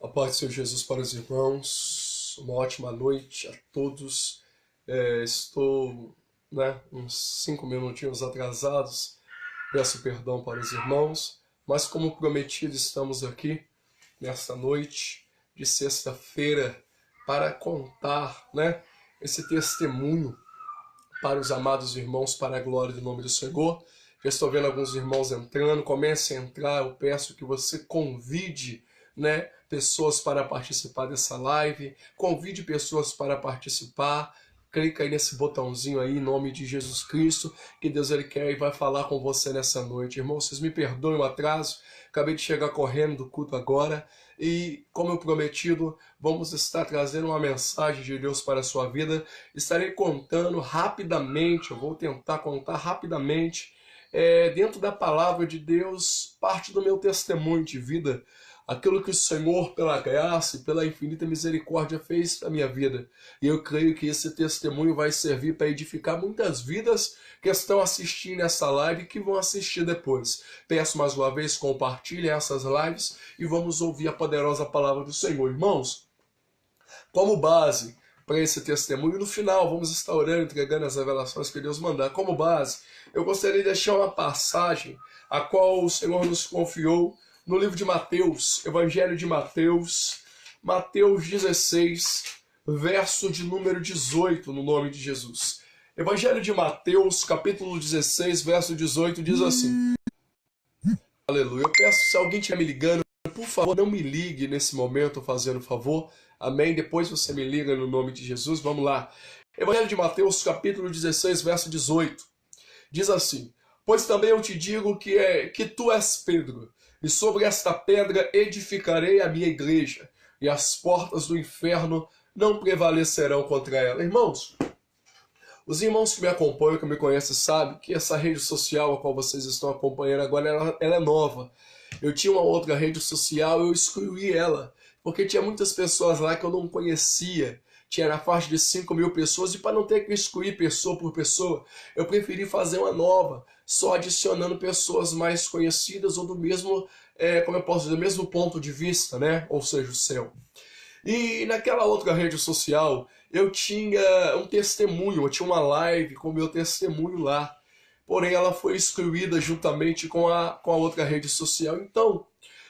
A paz do Senhor Jesus para os irmãos, uma ótima noite a todos. Estou, uns 5 minutinhos atrasados, peço perdão para os irmãos, mas como prometido estamos aqui nesta noite de sexta-feira para contar, esse testemunho para os amados irmãos, para a glória do nome do Senhor. Já estou vendo alguns irmãos entrando, comece a entrar, eu peço que você convide, pessoas para participar dessa live, convide pessoas para participar, clica aí nesse botãozinho aí, em nome de Jesus Cristo, que Deus Ele quer e vai falar com você nessa noite. Irmãos, vocês me perdoem o atraso, acabei de chegar correndo do culto agora, e como eu prometido, vamos estar trazendo uma mensagem de Deus para a sua vida. Estarei contando rapidamente, eu vou tentar contar rapidamente, dentro da palavra de Deus, parte do meu testemunho de vida, aquilo que o Senhor, pela graça e pela infinita misericórdia, fez na minha vida. E eu creio que esse testemunho vai servir para edificar muitas vidas que estão assistindo essa live e que vão assistir depois. Peço mais uma vez, compartilhem essas lives e vamos ouvir a poderosa palavra do Senhor. Irmãos, como base para esse testemunho, no final vamos estar orando, entregando as revelações que Deus mandar. Como base, eu gostaria de deixar uma passagem a qual o Senhor nos confiou no livro de Mateus, Evangelho de Mateus, Mateus 16, verso de número 18, no nome de Jesus. Evangelho de Mateus, capítulo 16, verso 18, diz assim. Aleluia. Eu peço, se alguém estiver me ligando, por favor, não me ligue nesse momento, fazendo favor. Amém? Depois você me liga no nome de Jesus. Vamos lá. Evangelho de Mateus, capítulo 16, verso 18. Diz assim. Pois também eu te digo que tu és Pedro, e sobre esta pedra edificarei a minha igreja, e as portas do inferno não prevalecerão contra ela. Irmãos, os irmãos que me acompanham, que me conhecem, sabem que essa rede social a qual vocês estão acompanhando agora, ela é nova. Eu tinha uma outra rede social, eu excluí ela, porque tinha muitas pessoas lá que eu não conhecia. Tinha na faixa de 5.000 pessoas, e para não ter que excluir pessoa por pessoa, eu preferi fazer uma nova, só adicionando pessoas mais conhecidas ou do mesmo, como eu posso dizer, do mesmo ponto de vista, ou seja, o céu. E naquela outra rede social, eu tinha um testemunho, eu tinha uma live com o meu testemunho lá, porém ela foi excluída juntamente com a outra rede social. Então,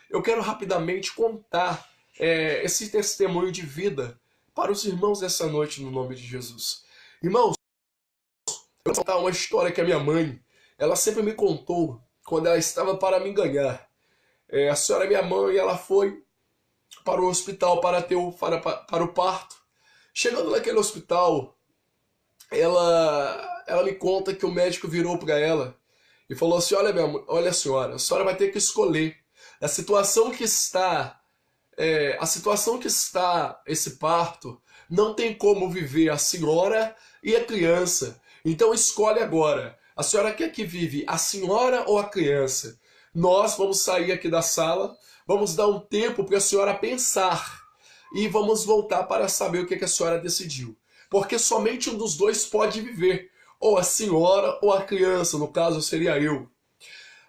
eu quero rapidamente contar esse testemunho de vida para os irmãos dessa noite, no nome de Jesus. Irmãos, eu vou contar uma história que a minha mãe, ela sempre me contou quando ela estava para me ganhar. A senhora, minha mãe, ela foi para o hospital para o parto. Chegando naquele hospital, ela me conta que o médico virou para ela e falou assim, olha senhora, a senhora vai ter que escolher. A situação que está esse parto, não tem como viver a senhora e a criança. Então escolhe agora. A senhora quer que vive a senhora ou a criança? Nós vamos sair aqui da sala, vamos dar um tempo para a senhora pensar e vamos voltar para saber o que a senhora decidiu. Porque somente um dos dois pode viver, ou a senhora ou a criança, no caso seria eu.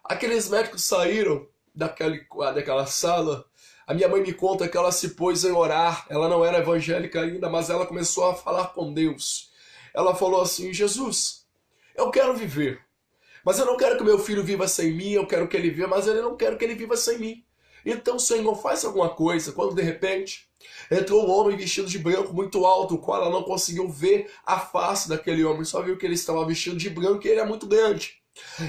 Aqueles médicos saíram daquela sala. A minha mãe me conta que ela se pôs em orar, ela não era evangélica ainda, mas ela começou a falar com Deus. Ela falou assim, Jesus, eu quero viver, mas eu não quero que meu filho viva sem mim, eu quero que ele viva, mas eu não quero que ele viva sem mim. Então, Senhor, faz alguma coisa. Quando de repente entrou um homem vestido de branco muito alto, o qual ela não conseguiu ver a face daquele homem, só viu que ele estava vestido de branco e ele é muito grande.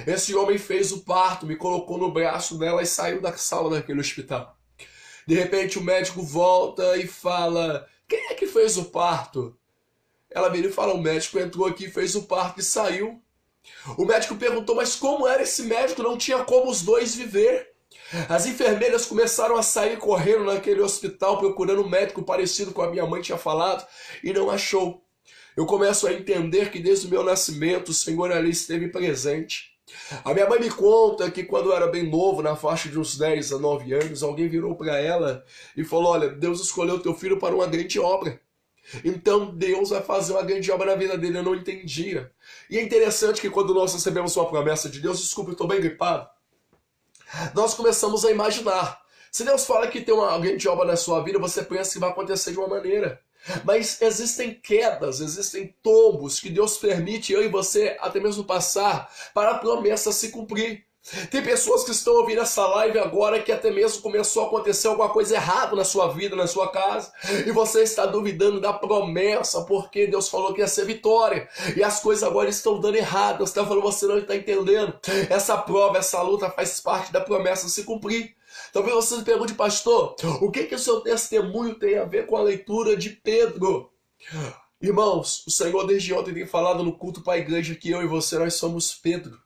Esse homem fez o parto, me colocou no braço dela e saiu da sala daquele hospital. De repente o médico volta e fala, quem é que fez o parto? Ela vira e fala, o médico entrou aqui, fez o parto e saiu. O médico perguntou, mas como era esse médico? Não tinha como os dois viver. As enfermeiras começaram a sair correndo naquele hospital procurando um médico parecido com a minha mãe tinha falado e não achou. Eu começo a entender que desde o meu nascimento o Senhor ali esteve presente. A minha mãe me conta que quando eu era bem novo, na faixa de uns 10 a 9 anos, alguém virou para ela e falou, olha, Deus escolheu teu filho para uma grande obra. Então Deus vai fazer uma grande obra na vida dele, eu não entendia. E é interessante que quando nós recebemos uma promessa de Deus, desculpa, eu estou bem gripado, nós começamos a imaginar. Se Deus fala que tem alguém de obra na sua vida, você pensa que vai acontecer de uma maneira. Mas existem quedas, existem tombos que Deus permite eu e você até mesmo passar para a promessa se cumprir. Tem pessoas que estão ouvindo essa live agora que até mesmo começou a acontecer alguma coisa errada na sua vida, na sua casa, e você está duvidando da promessa porque Deus falou que ia ser vitória, e as coisas agora estão dando errado. Deus está falando, você não está entendendo. Essa prova, essa luta faz parte da promessa se cumprir. Talvez você se pergunte, pastor, o que o seu testemunho tem a ver com a leitura de Pedro? Irmãos, o Senhor desde ontem tem falado no culto para a igreja que eu e você, nós somos Pedro.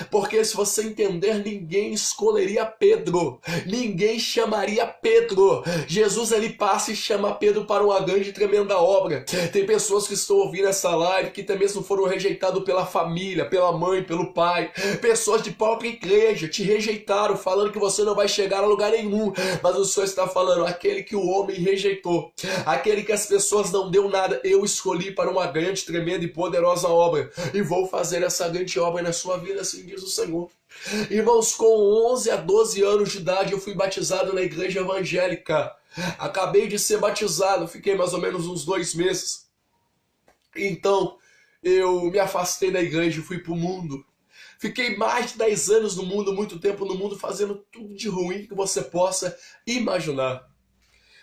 Porque se você entender, ninguém escolheria Pedro, ninguém chamaria Pedro. Jesus ele passa e chama Pedro para uma grande e tremenda obra. Tem pessoas que estão ouvindo essa live que até mesmo foram rejeitados pela família, pela mãe, pelo pai. Pessoas de própria igreja te rejeitaram, falando que você não vai chegar a lugar nenhum. Mas o Senhor está falando, aquele que o homem rejeitou, aquele que as pessoas não deu nada, eu escolhi para uma grande, tremenda e poderosa obra. E vou fazer essa grande obra na sua vida, assim diz o Senhor. Irmãos, com 11 a 12 anos de idade eu fui batizado na igreja evangélica. Acabei de ser batizado, fiquei mais ou menos uns 2 meses. Então eu me afastei da igreja e fui para o mundo. Fiquei mais de 10 anos no mundo, muito tempo no mundo, fazendo tudo de ruim que você possa imaginar.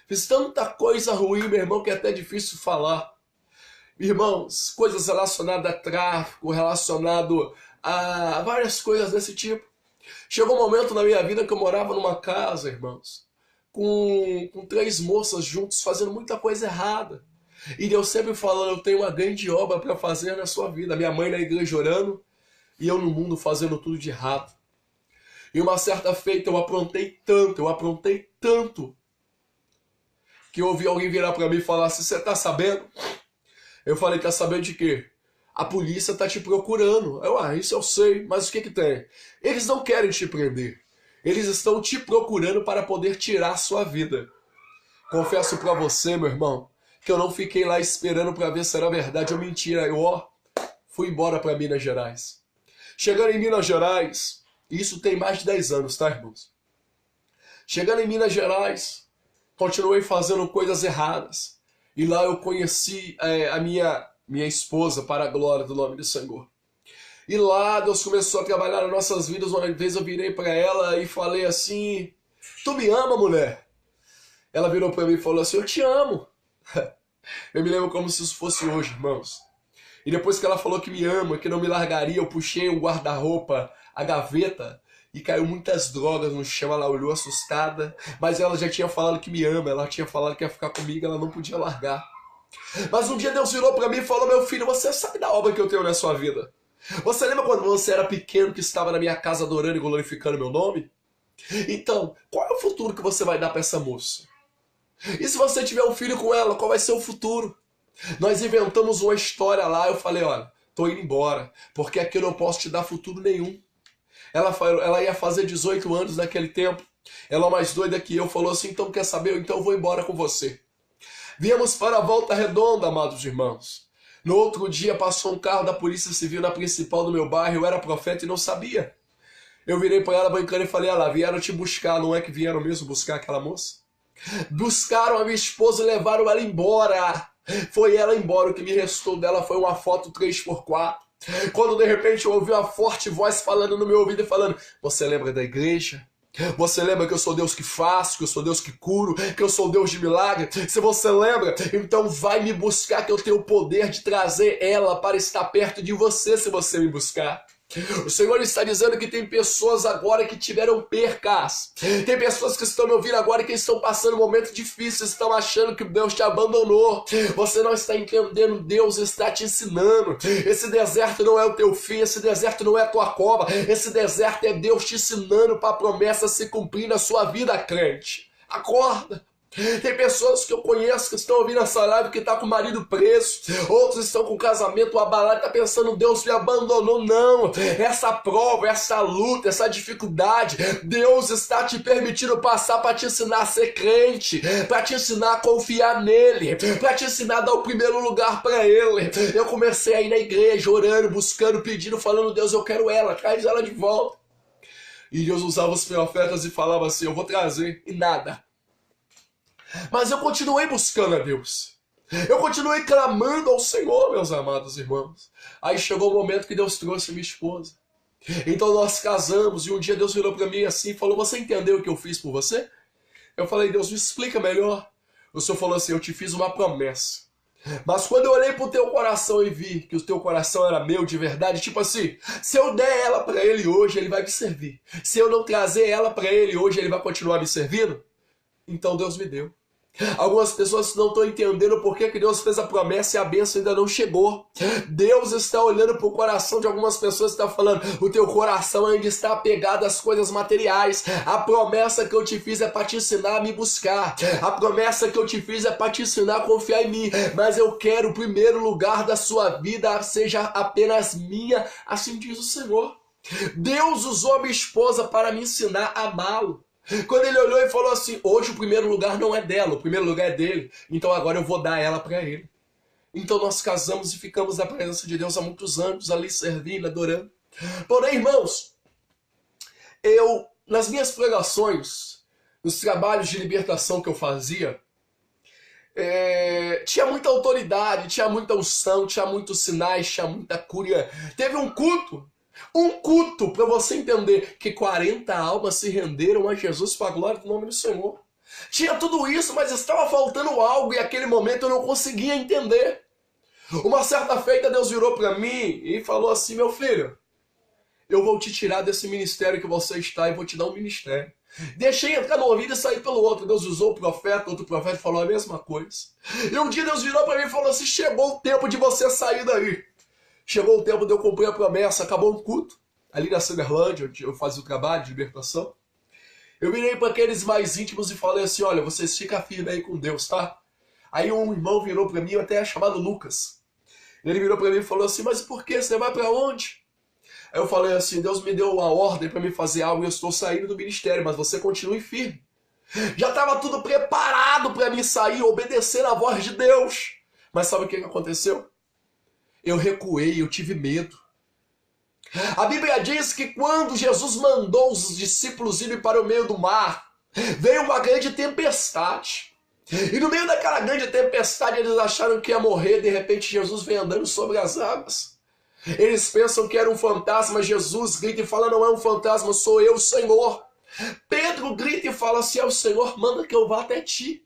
Fiz tanta coisa ruim, meu irmão, que é até difícil falar. Irmãos, coisas relacionadas a tráfico, relacionado a várias coisas desse tipo. Chegou um momento na minha vida que eu morava numa casa, irmãos, com 3 moças juntos, fazendo muita coisa errada. E Deus sempre falando, eu tenho uma grande obra para fazer na sua vida. Minha mãe na igreja orando e eu no mundo fazendo tudo de errado. E uma certa feita eu aprontei tanto, que eu ouvi alguém virar para mim e falar assim, você tá sabendo? Eu falei, tá sabendo de quê? A polícia tá te procurando. Isso eu sei, mas o que tem? Eles não querem te prender. Eles estão te procurando para poder tirar a sua vida. Confesso para você, meu irmão, que eu não fiquei lá esperando para ver se era verdade ou mentira. Eu fui embora para Minas Gerais. Chegando em Minas Gerais, isso tem mais de 10 anos, tá, irmãos? Chegando em Minas Gerais, continuei fazendo coisas erradas. E lá eu conheci a minha esposa, para a glória do nome do Senhor. E lá Deus começou a trabalhar nas nossas vidas. Uma vez eu virei para ela e falei assim, tu me ama, mulher? Ela virou para mim e falou assim, eu te amo. Eu me lembro como se isso fosse hoje, irmãos. E depois que ela falou que me ama, que não me largaria, eu puxei o guarda-roupa, a gaveta, e caiu muitas drogas no chão. Ela olhou assustada, mas ela já tinha falado que me ama, ela tinha falado que ia ficar comigo, ela não podia largar. Mas um dia Deus virou para mim e falou, meu filho, você sabe da obra que eu tenho na sua vida? Você lembra quando você era pequeno que estava na minha casa adorando e glorificando meu nome? Então, qual é o futuro que você vai dar para essa moça? E se você tiver um filho com ela, qual vai ser o futuro? Nós inventamos uma história lá, eu falei, olha, tô indo embora, porque aqui eu não posso te dar futuro nenhum. Ela ia fazer 18 anos naquele tempo, ela mais doida que eu, falou assim, então quer saber? Então eu vou embora com você. Viemos para a Volta Redonda, amados irmãos. No outro dia passou um carro da Polícia Civil na principal do meu bairro, eu era profeta e não sabia. Eu virei para ela brincando e falei, lá, vieram te buscar, não é que vieram mesmo buscar aquela moça? Buscaram a minha esposa e levaram ela embora. Foi ela embora, o que me restou dela foi uma foto 3x4. Quando de repente eu ouvi uma forte voz falando no meu ouvido e falando, você lembra da igreja? Você lembra que eu sou Deus que faço, que eu sou Deus que curo, que eu sou Deus de milagre? Se você lembra, então vai me buscar que eu tenho o poder de trazer ela para estar perto de você se você me buscar. O Senhor está dizendo que tem pessoas agora que tiveram percas. Tem pessoas que estão me ouvindo agora que estão passando momentos difíceis, estão achando que Deus te abandonou. Você não está entendendo, Deus está te ensinando. Esse deserto não é o teu fim, esse deserto não é a tua cova. Esse deserto é Deus te ensinando para a promessa se cumprir na sua vida, crente. Acorda. Tem pessoas que eu conheço que estão ouvindo essa live que está com o marido preso, outros estão com o casamento abalado e estão pensando, Deus me abandonou. Não, essa prova, essa luta, essa dificuldade, Deus está te permitindo passar para te ensinar a ser crente, para te ensinar a confiar nele, para te ensinar a dar o primeiro lugar para ele. Eu comecei a ir na igreja, orando, buscando, pedindo, falando, Deus, eu quero ela, traz ela de volta. E Deus usava os profetas e falava assim, eu vou trazer, e nada. Mas eu continuei buscando a Deus. Eu continuei clamando ao Senhor, meus amados irmãos. Aí chegou o momento que Deus trouxe minha esposa. Então nós casamos e um dia Deus virou para mim assim e falou, você entendeu o que eu fiz por você? Eu falei, Deus, me explica melhor. O Senhor falou assim, eu te fiz uma promessa. Mas quando eu olhei pro teu coração e vi que o teu coração era meu de verdade, tipo assim, se eu der ela para ele hoje, ele vai me servir. Se eu não trazer ela para ele hoje, ele vai continuar me servindo? Então Deus me deu. Algumas pessoas não estão entendendo por que Deus fez a promessa e a bênção ainda não chegou. Deus está olhando para o coração de algumas pessoas e está falando, o teu coração ainda está apegado às coisas materiais. A promessa que eu te fiz é para te ensinar a me buscar. A promessa que eu te fiz é para te ensinar a confiar em mim. Mas eu quero o primeiro lugar da sua vida seja apenas minha, assim diz o Senhor. Deus usou a minha esposa para me ensinar a amá-lo. Quando ele olhou e falou assim, hoje o primeiro lugar não é dela, o primeiro lugar é dele, então agora eu vou dar ela para ele. Então nós casamos e ficamos na presença de Deus há muitos anos, ali servindo, adorando. Porém, irmãos, nas minhas pregações, nos trabalhos de libertação que eu fazia, tinha muita autoridade, tinha muita unção, tinha muitos sinais, tinha muita cura. Teve um culto para você entender que 40 almas se renderam a Jesus para a glória do nome do Senhor. Tinha tudo isso, mas estava faltando algo e naquele momento eu não conseguia entender. Uma certa feita Deus virou para mim e falou assim, meu filho, eu vou te tirar desse ministério que você está e vou te dar um ministério. Deixei entrar no ouvido e sair pelo outro. Deus usou o profeta, outro profeta falou a mesma coisa. E um dia Deus virou para mim e falou assim, chegou o tempo de você sair daí. Chegou o tempo de eu cumprir a promessa, acabou um culto, ali na Cinderlândia, onde eu fazia o trabalho de libertação. Eu virei para aqueles mais íntimos e falei assim, olha, vocês ficam firmes aí com Deus, tá? Aí um irmão virou para mim, até chamado Lucas. Ele virou para mim e falou assim, mas por que? Você vai para onde? Aí eu falei assim, Deus me deu uma ordem para me fazer algo e eu estou saindo do ministério, mas você continue firme. Já estava tudo preparado para mim sair, obedecer a voz de Deus. Mas sabe o que aconteceu? Eu recuei, eu tive medo. A Bíblia diz que quando Jesus mandou os discípulos irem para o meio do mar, veio uma grande tempestade. E no meio daquela grande tempestade eles acharam que ia morrer, de repente Jesus vem andando sobre as águas. Eles pensam que era um fantasma, Jesus grita e fala, não é um fantasma, sou eu, Senhor. Pedro grita e fala, se é o Senhor, manda que eu vá até ti.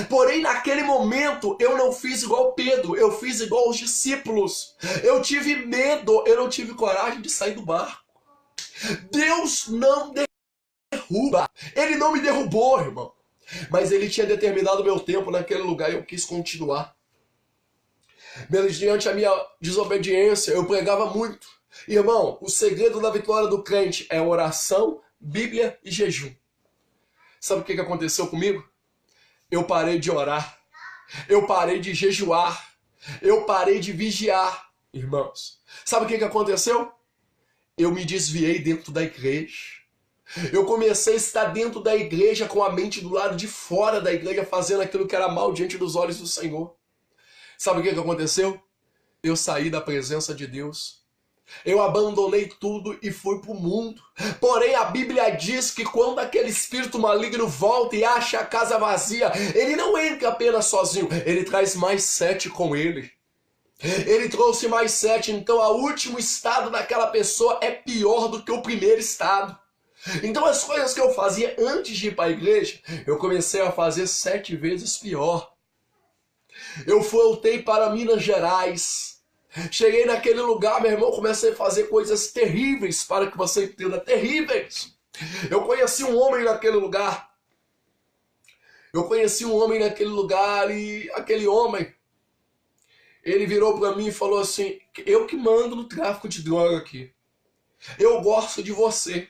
Porém, naquele momento, eu não fiz igual Pedro, eu fiz igual os discípulos. Eu tive medo, eu não tive coragem de sair do barco. Deus não derruba. Ele não me derrubou, irmão. Mas ele tinha determinado meu tempo naquele lugar e eu quis continuar. Mediante a minha desobediência, eu pregava muito. Irmão, o segredo da vitória do crente é oração, Bíblia e jejum. Sabe o que aconteceu comigo? Eu parei de orar, eu parei de jejuar, eu parei de vigiar, irmãos. Sabe o que aconteceu? Eu me desviei dentro da igreja. Eu comecei a estar dentro da igreja com a mente do lado de fora da igreja, fazendo aquilo que era mal diante dos olhos do Senhor. Sabe o que aconteceu? Eu saí da presença de Deus. Eu abandonei tudo e fui para o mundo. Porém, a Bíblia diz que quando aquele espírito maligno volta e acha a casa vazia, ele não entra apenas sozinho, ele traz mais 7 com ele. Ele trouxe mais 7, então o último estado daquela pessoa é pior do que o primeiro estado. Então as coisas que eu fazia antes de ir para a igreja, eu comecei a fazer 7 vezes pior. Eu voltei para Minas Gerais. Cheguei naquele lugar, meu irmão, comecei a fazer coisas terríveis, para que você entenda, terríveis. Eu conheci um homem naquele lugar. E aquele homem, ele virou para mim e falou assim, eu que mando no tráfico de droga aqui. Eu gosto de você.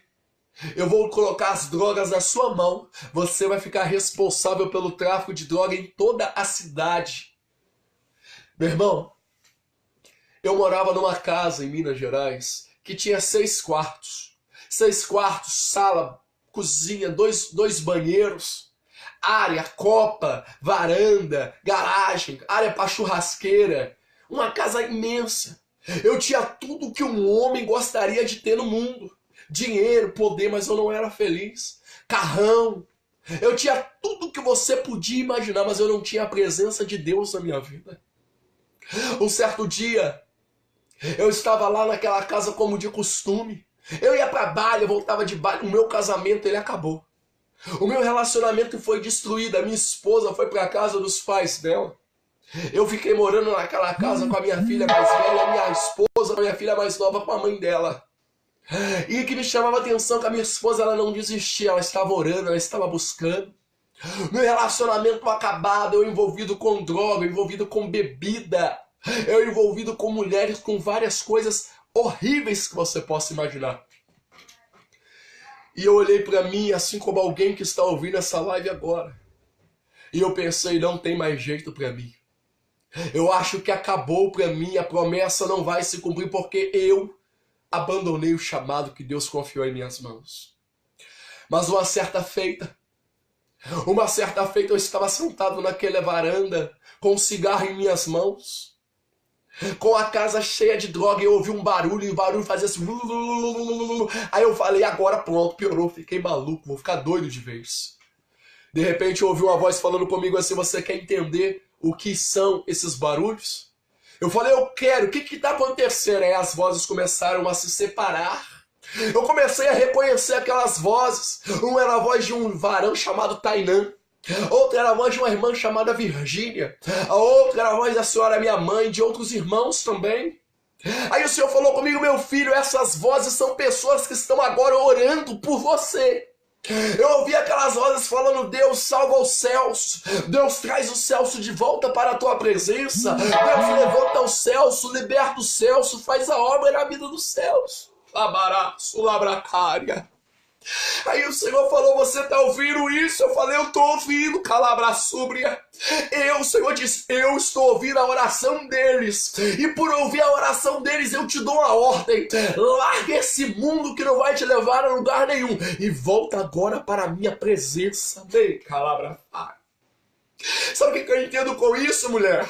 Eu vou colocar as drogas na sua mão. Você vai ficar responsável pelo tráfico de droga em toda a cidade. Meu irmão, eu morava numa casa em Minas Gerais que tinha 6 quartos. 6 quartos, sala, cozinha, dois banheiros, área, copa, varanda, garagem, área para churrasqueira. Uma casa imensa. Eu tinha tudo que um homem gostaria de ter no mundo. dinheiro, poder, mas eu não era feliz. Carrão. Eu tinha tudo que você podia imaginar, mas eu não tinha a presença de Deus na minha vida. Um certo dia, eu estava lá naquela casa como de costume. Eu ia para baile, eu voltava de baile. O meu casamento, ele acabou. O meu relacionamento foi destruído. A minha esposa foi para a casa dos pais dela. Eu fiquei morando naquela casa com a minha filha mais velha, a minha esposa, a minha filha mais nova com a mãe dela. E o que me chamava a atenção é que a minha esposa, ela não desistia, ela estava orando, ela estava buscando. Meu relacionamento acabado, eu envolvido com droga, eu envolvido com bebida, eu envolvido com mulheres, com várias coisas horríveis que você possa imaginar. E eu olhei para mim, assim como alguém que está ouvindo essa live agora. E eu pensei, não tem mais jeito para mim. Eu acho que acabou para mim, a promessa não vai se cumprir porque eu abandonei o chamado que Deus confiou em minhas mãos. Mas uma certa feita eu estava sentado naquela varanda com um cigarro em minhas mãos, com a casa cheia de droga, e eu ouvi um barulho, e o barulho fazia assim. Aí eu falei, agora pronto, piorou, fiquei maluco, vou ficar doido de vez. De repente eu ouvi uma voz falando comigo assim, você quer entender o que são esses barulhos? Eu falei, eu quero, o que está acontecendo? Aí as vozes começaram a se separar. Eu comecei a reconhecer aquelas vozes. Uma era a voz de um varão chamado Tainã. Outra era a voz de uma irmã chamada Virgínia. A outra era a voz da senhora minha mãe, de outros irmãos também. Aí o Senhor falou comigo, meu filho, essas vozes são pessoas que estão agora orando por você. Eu ouvi aquelas vozes falando, Deus salva os céus, Deus traz o Celso de volta para a tua presença, Deus levanta o Celso, liberta o Celso, faz a obra na vida dos céus. Labaraço, labracária. Aí o Senhor falou, você está ouvindo isso? Eu falei, eu estou ouvindo, calabraçúbria. O Senhor disse, eu estou ouvindo a oração deles. E por ouvir a oração deles, eu te dou uma ordem. Larga esse mundo que não vai te levar a lugar nenhum. E volta agora para a minha presença. Bem, calabracária. Sabe o que eu entendo com isso, mulher?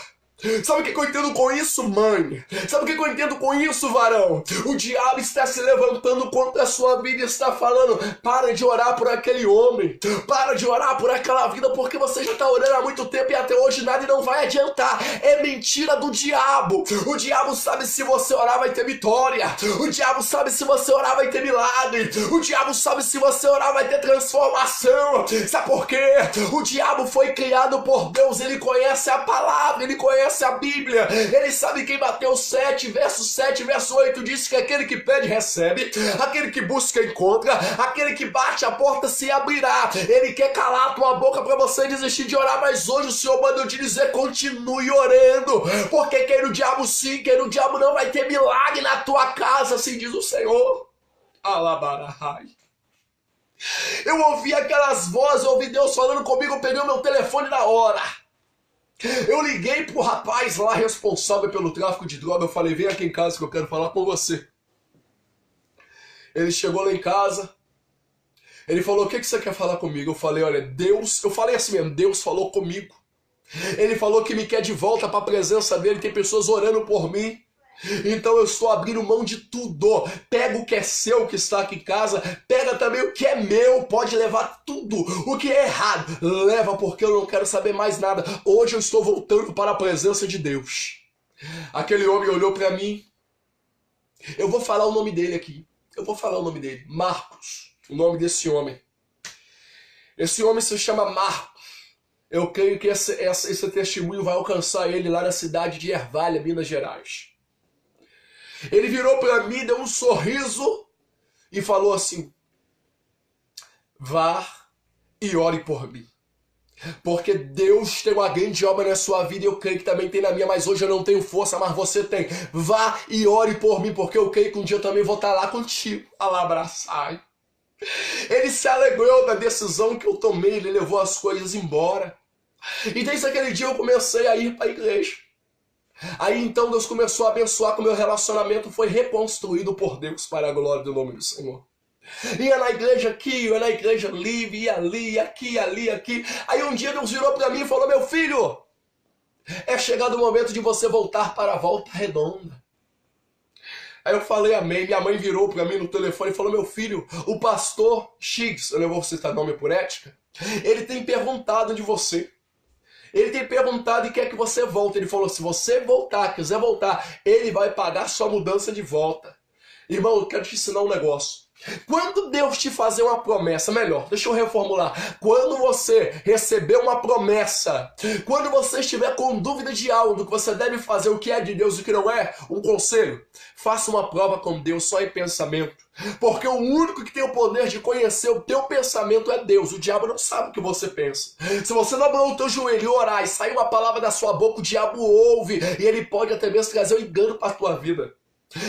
Sabe o que eu entendo com isso, mãe? Sabe o que eu entendo com isso, varão? O diabo está se levantando contra a sua vida e está falando, para de orar por aquele homem, para de orar por aquela vida, porque você já está orando há muito tempo e até hoje nada e não vai adiantar. É mentira do diabo. O diabo sabe se você orar vai ter vitória. O diabo sabe se você orar vai ter milagre. O diabo sabe se você orar vai ter transformação. Sabe por quê? O diabo foi criado por Deus, ele conhece a palavra, ele conhece a Bíblia, ele sabe que em Mateus 7, verso 7, verso 8 diz que aquele que pede recebe, aquele que busca encontra, aquele que bate a porta se abrirá. Ele quer calar a tua boca para você desistir de orar, mas hoje o Senhor manda eu te dizer, continue orando, porque quem o diabo sim, quem o diabo não vai ter milagre na tua casa, assim diz o Senhor. Alabarahai. Eu ouvi aquelas vozes, eu ouvi Deus falando comigo, eu peguei o meu telefone na hora. Eu liguei pro rapaz lá responsável pelo tráfico de droga, eu falei, vem aqui em casa que eu quero falar com você. Ele chegou lá em casa, ele falou, o que você quer falar comigo? Eu falei, olha, Deus, eu falei assim mesmo, Deus falou comigo. Ele falou que me quer de volta para a presença dele, tem pessoas orando por mim. Então eu estou abrindo mão de tudo. Pega o que é seu, que está aqui em casa. Pega também o que é meu. Pode levar tudo. O que é errado, leva, porque eu não quero saber mais nada. Hoje eu estou voltando para a presença de Deus. Aquele homem olhou para mim. Eu vou falar o nome dele aqui. Eu vou falar o nome dele. Marcos. O nome desse homem. Esse homem se chama Marcos. Eu creio que esse testemunho vai alcançar ele lá na cidade de Ervalha, Minas Gerais. Ele virou para mim, deu um sorriso e falou assim, vá e ore por mim. Porque Deus tem uma grande obra na sua vida e eu creio que também tem na minha, mas hoje eu não tenho força, mas você tem. Vá e ore por mim, porque eu creio que um dia eu também vou estar lá contigo. Alabraçai. Ele se alegrou da decisão que eu tomei, ele levou as coisas embora. E desde aquele dia eu comecei a ir para a igreja. Aí então Deus começou a abençoar, que o meu relacionamento foi reconstruído por Deus para a glória do nome do Senhor. Ia na igreja aqui, ia na igreja ali, ia ali, aqui, ali, aqui. Aí um dia Deus virou para mim e falou, meu filho, é chegado o momento de você voltar para a volta redonda. Aí eu falei amém, minha mãe virou para mim no telefone e falou, meu filho, o pastor X, eu não vou citar nome por ética, ele tem perguntado de você. Ele tem perguntado e quer que você volte. Ele falou, se você voltar, quiser voltar, ele vai pagar sua mudança de volta. Irmão, eu quero te ensinar um negócio. Quando Deus te fazer uma promessa, melhor, deixa eu reformular. Quando você receber uma promessa, quando você estiver com dúvida de algo, do que você deve fazer, o que é de Deus e o que não é, um conselho, faça uma prova com Deus só em pensamento. Porque o único que tem o poder de conhecer o teu pensamento é Deus. O diabo não sabe o que você pensa. Se você dobrar o teu joelho e orar e sair uma palavra da sua boca, o diabo ouve e ele pode até mesmo trazer um engano para a tua vida.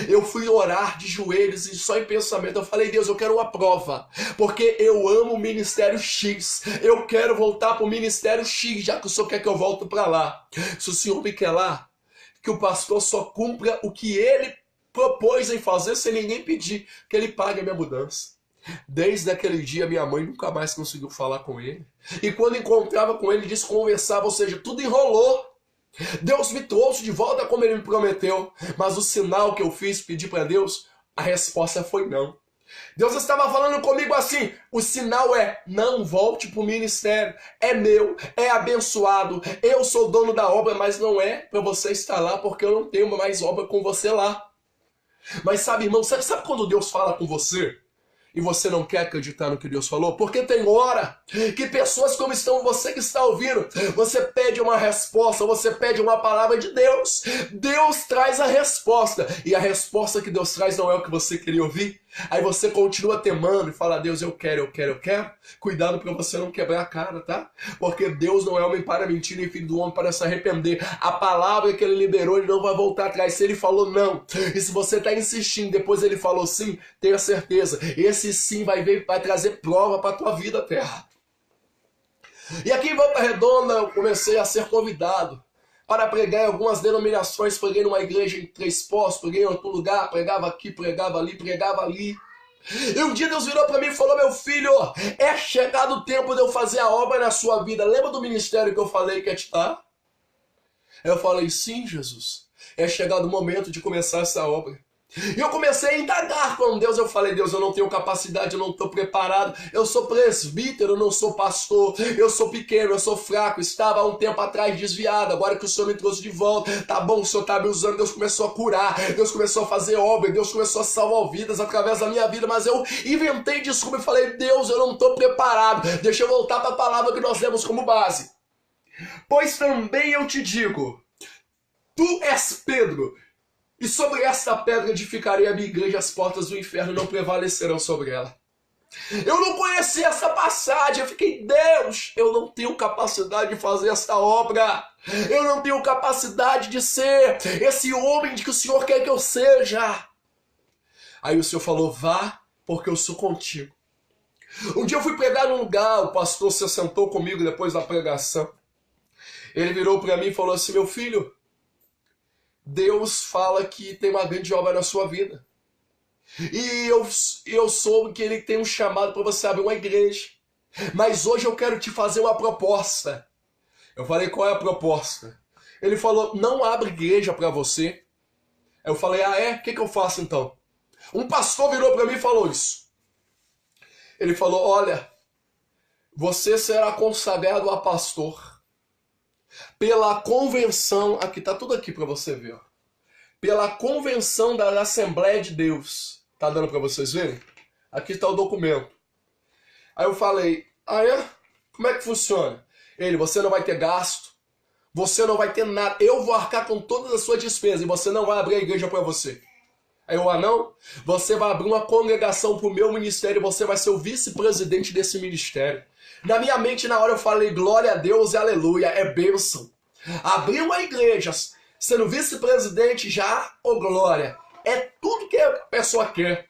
Eu fui orar de joelhos e só em pensamento. Eu falei, Deus, eu quero uma prova, porque eu amo o Ministério X. Eu quero voltar para o Ministério X, já que o Senhor quer que eu volte para lá. Se o Senhor me quer lá, que o pastor só cumpra o que ele propôs em fazer sem ninguém pedir, que ele pague a minha mudança. Desde aquele dia, minha mãe nunca mais conseguiu falar com ele. E quando encontrava com ele, desconversava, ou seja, tudo enrolou. Deus me trouxe de volta como ele me prometeu, mas o sinal que eu fiz, pedir para Deus, a resposta foi não. Deus estava falando comigo assim, o sinal é, não volte para o ministério, é meu, é abençoado, eu sou dono da obra, mas não é para você estar lá, porque eu não tenho mais obra com você lá. Mas sabe, irmão, sabe quando Deus fala com você? E você não quer acreditar no que Deus falou? Porque tem hora que pessoas como estão você que está ouvindo, você pede uma resposta, você pede uma palavra de Deus. Deus traz a resposta. E a resposta que Deus traz não é o que você queria ouvir. Aí você continua temando e fala, Deus, eu quero. Cuidado para você não quebrar a cara, tá? Porque Deus não é homem para mentir, nem filho do homem para se arrepender. A palavra que ele liberou, ele não vai voltar atrás. Se ele falou não, e se você está insistindo, depois ele falou sim, tenha certeza. Esse sim vai trazer prova para a tua vida, terra. E aqui em Volta Redonda eu comecei a ser convidado para pregar em algumas denominações. Preguei numa igreja em Três Poços, preguei em outro lugar, pregava aqui, pregava ali. E um dia Deus virou para mim e falou, meu filho, é chegado o tempo de eu fazer a obra na sua vida. Lembra do ministério que eu falei que ia te dar? Eu falei, sim, Jesus, é chegado o momento de começar essa obra. E eu comecei a indagar com Deus. Eu falei, Deus, eu não tenho capacidade, eu não estou preparado. Eu sou presbítero, eu não sou pastor. Eu sou pequeno, eu sou fraco. Estava há um tempo atrás desviado. Agora que o Senhor me trouxe de volta, tá bom, o Senhor está me usando. Deus começou a curar, Deus começou a fazer obra, Deus começou a salvar vidas através da minha vida. Mas eu inventei desculpa e falei, Deus, eu não estou preparado. Deixa eu voltar para a palavra que nós demos como base. Pois também eu te digo, tu és Pedro, e sobre esta pedra edificarei a minha igreja, as portas do inferno não prevalecerão sobre ela. Eu não conhecia essa passagem, eu fiquei, Deus, eu não tenho capacidade de fazer esta obra. Eu não tenho capacidade de ser esse homem de que o Senhor quer que eu seja. Aí o Senhor falou, vá, porque eu sou contigo. Um dia eu fui pregar num lugar, o pastor se sentou comigo depois da pregação. Ele virou para mim e falou assim, meu filho, Deus fala que tem uma grande obra na sua vida. E eu soube que ele tem um chamado para você abrir uma igreja. Mas hoje eu quero te fazer uma proposta. Eu falei, qual é a proposta? Ele falou, não abre igreja para você. Eu falei, ah é? O que eu faço então? Um pastor virou para mim e falou isso. Ele falou, olha, você será consagrado a pastor pela convenção, aqui tá tudo aqui para você ver, ó. Pela convenção da Assembleia de Deus. Tá dando para vocês verem? Aqui tá o documento. Aí eu falei, ah é? Como é que funciona? Ele, você não vai ter gasto, você não vai ter nada, eu vou arcar com todas as suas despesas e você não vai abrir a igreja para você. Aí eu, ah não? Você vai abrir uma congregação pro meu ministério, você vai ser o vice-presidente desse ministério. Na minha mente, na hora eu falei, glória a Deus e aleluia, é bênção. Abrir uma igreja, sendo vice-presidente já, ô glória, é tudo que a pessoa quer.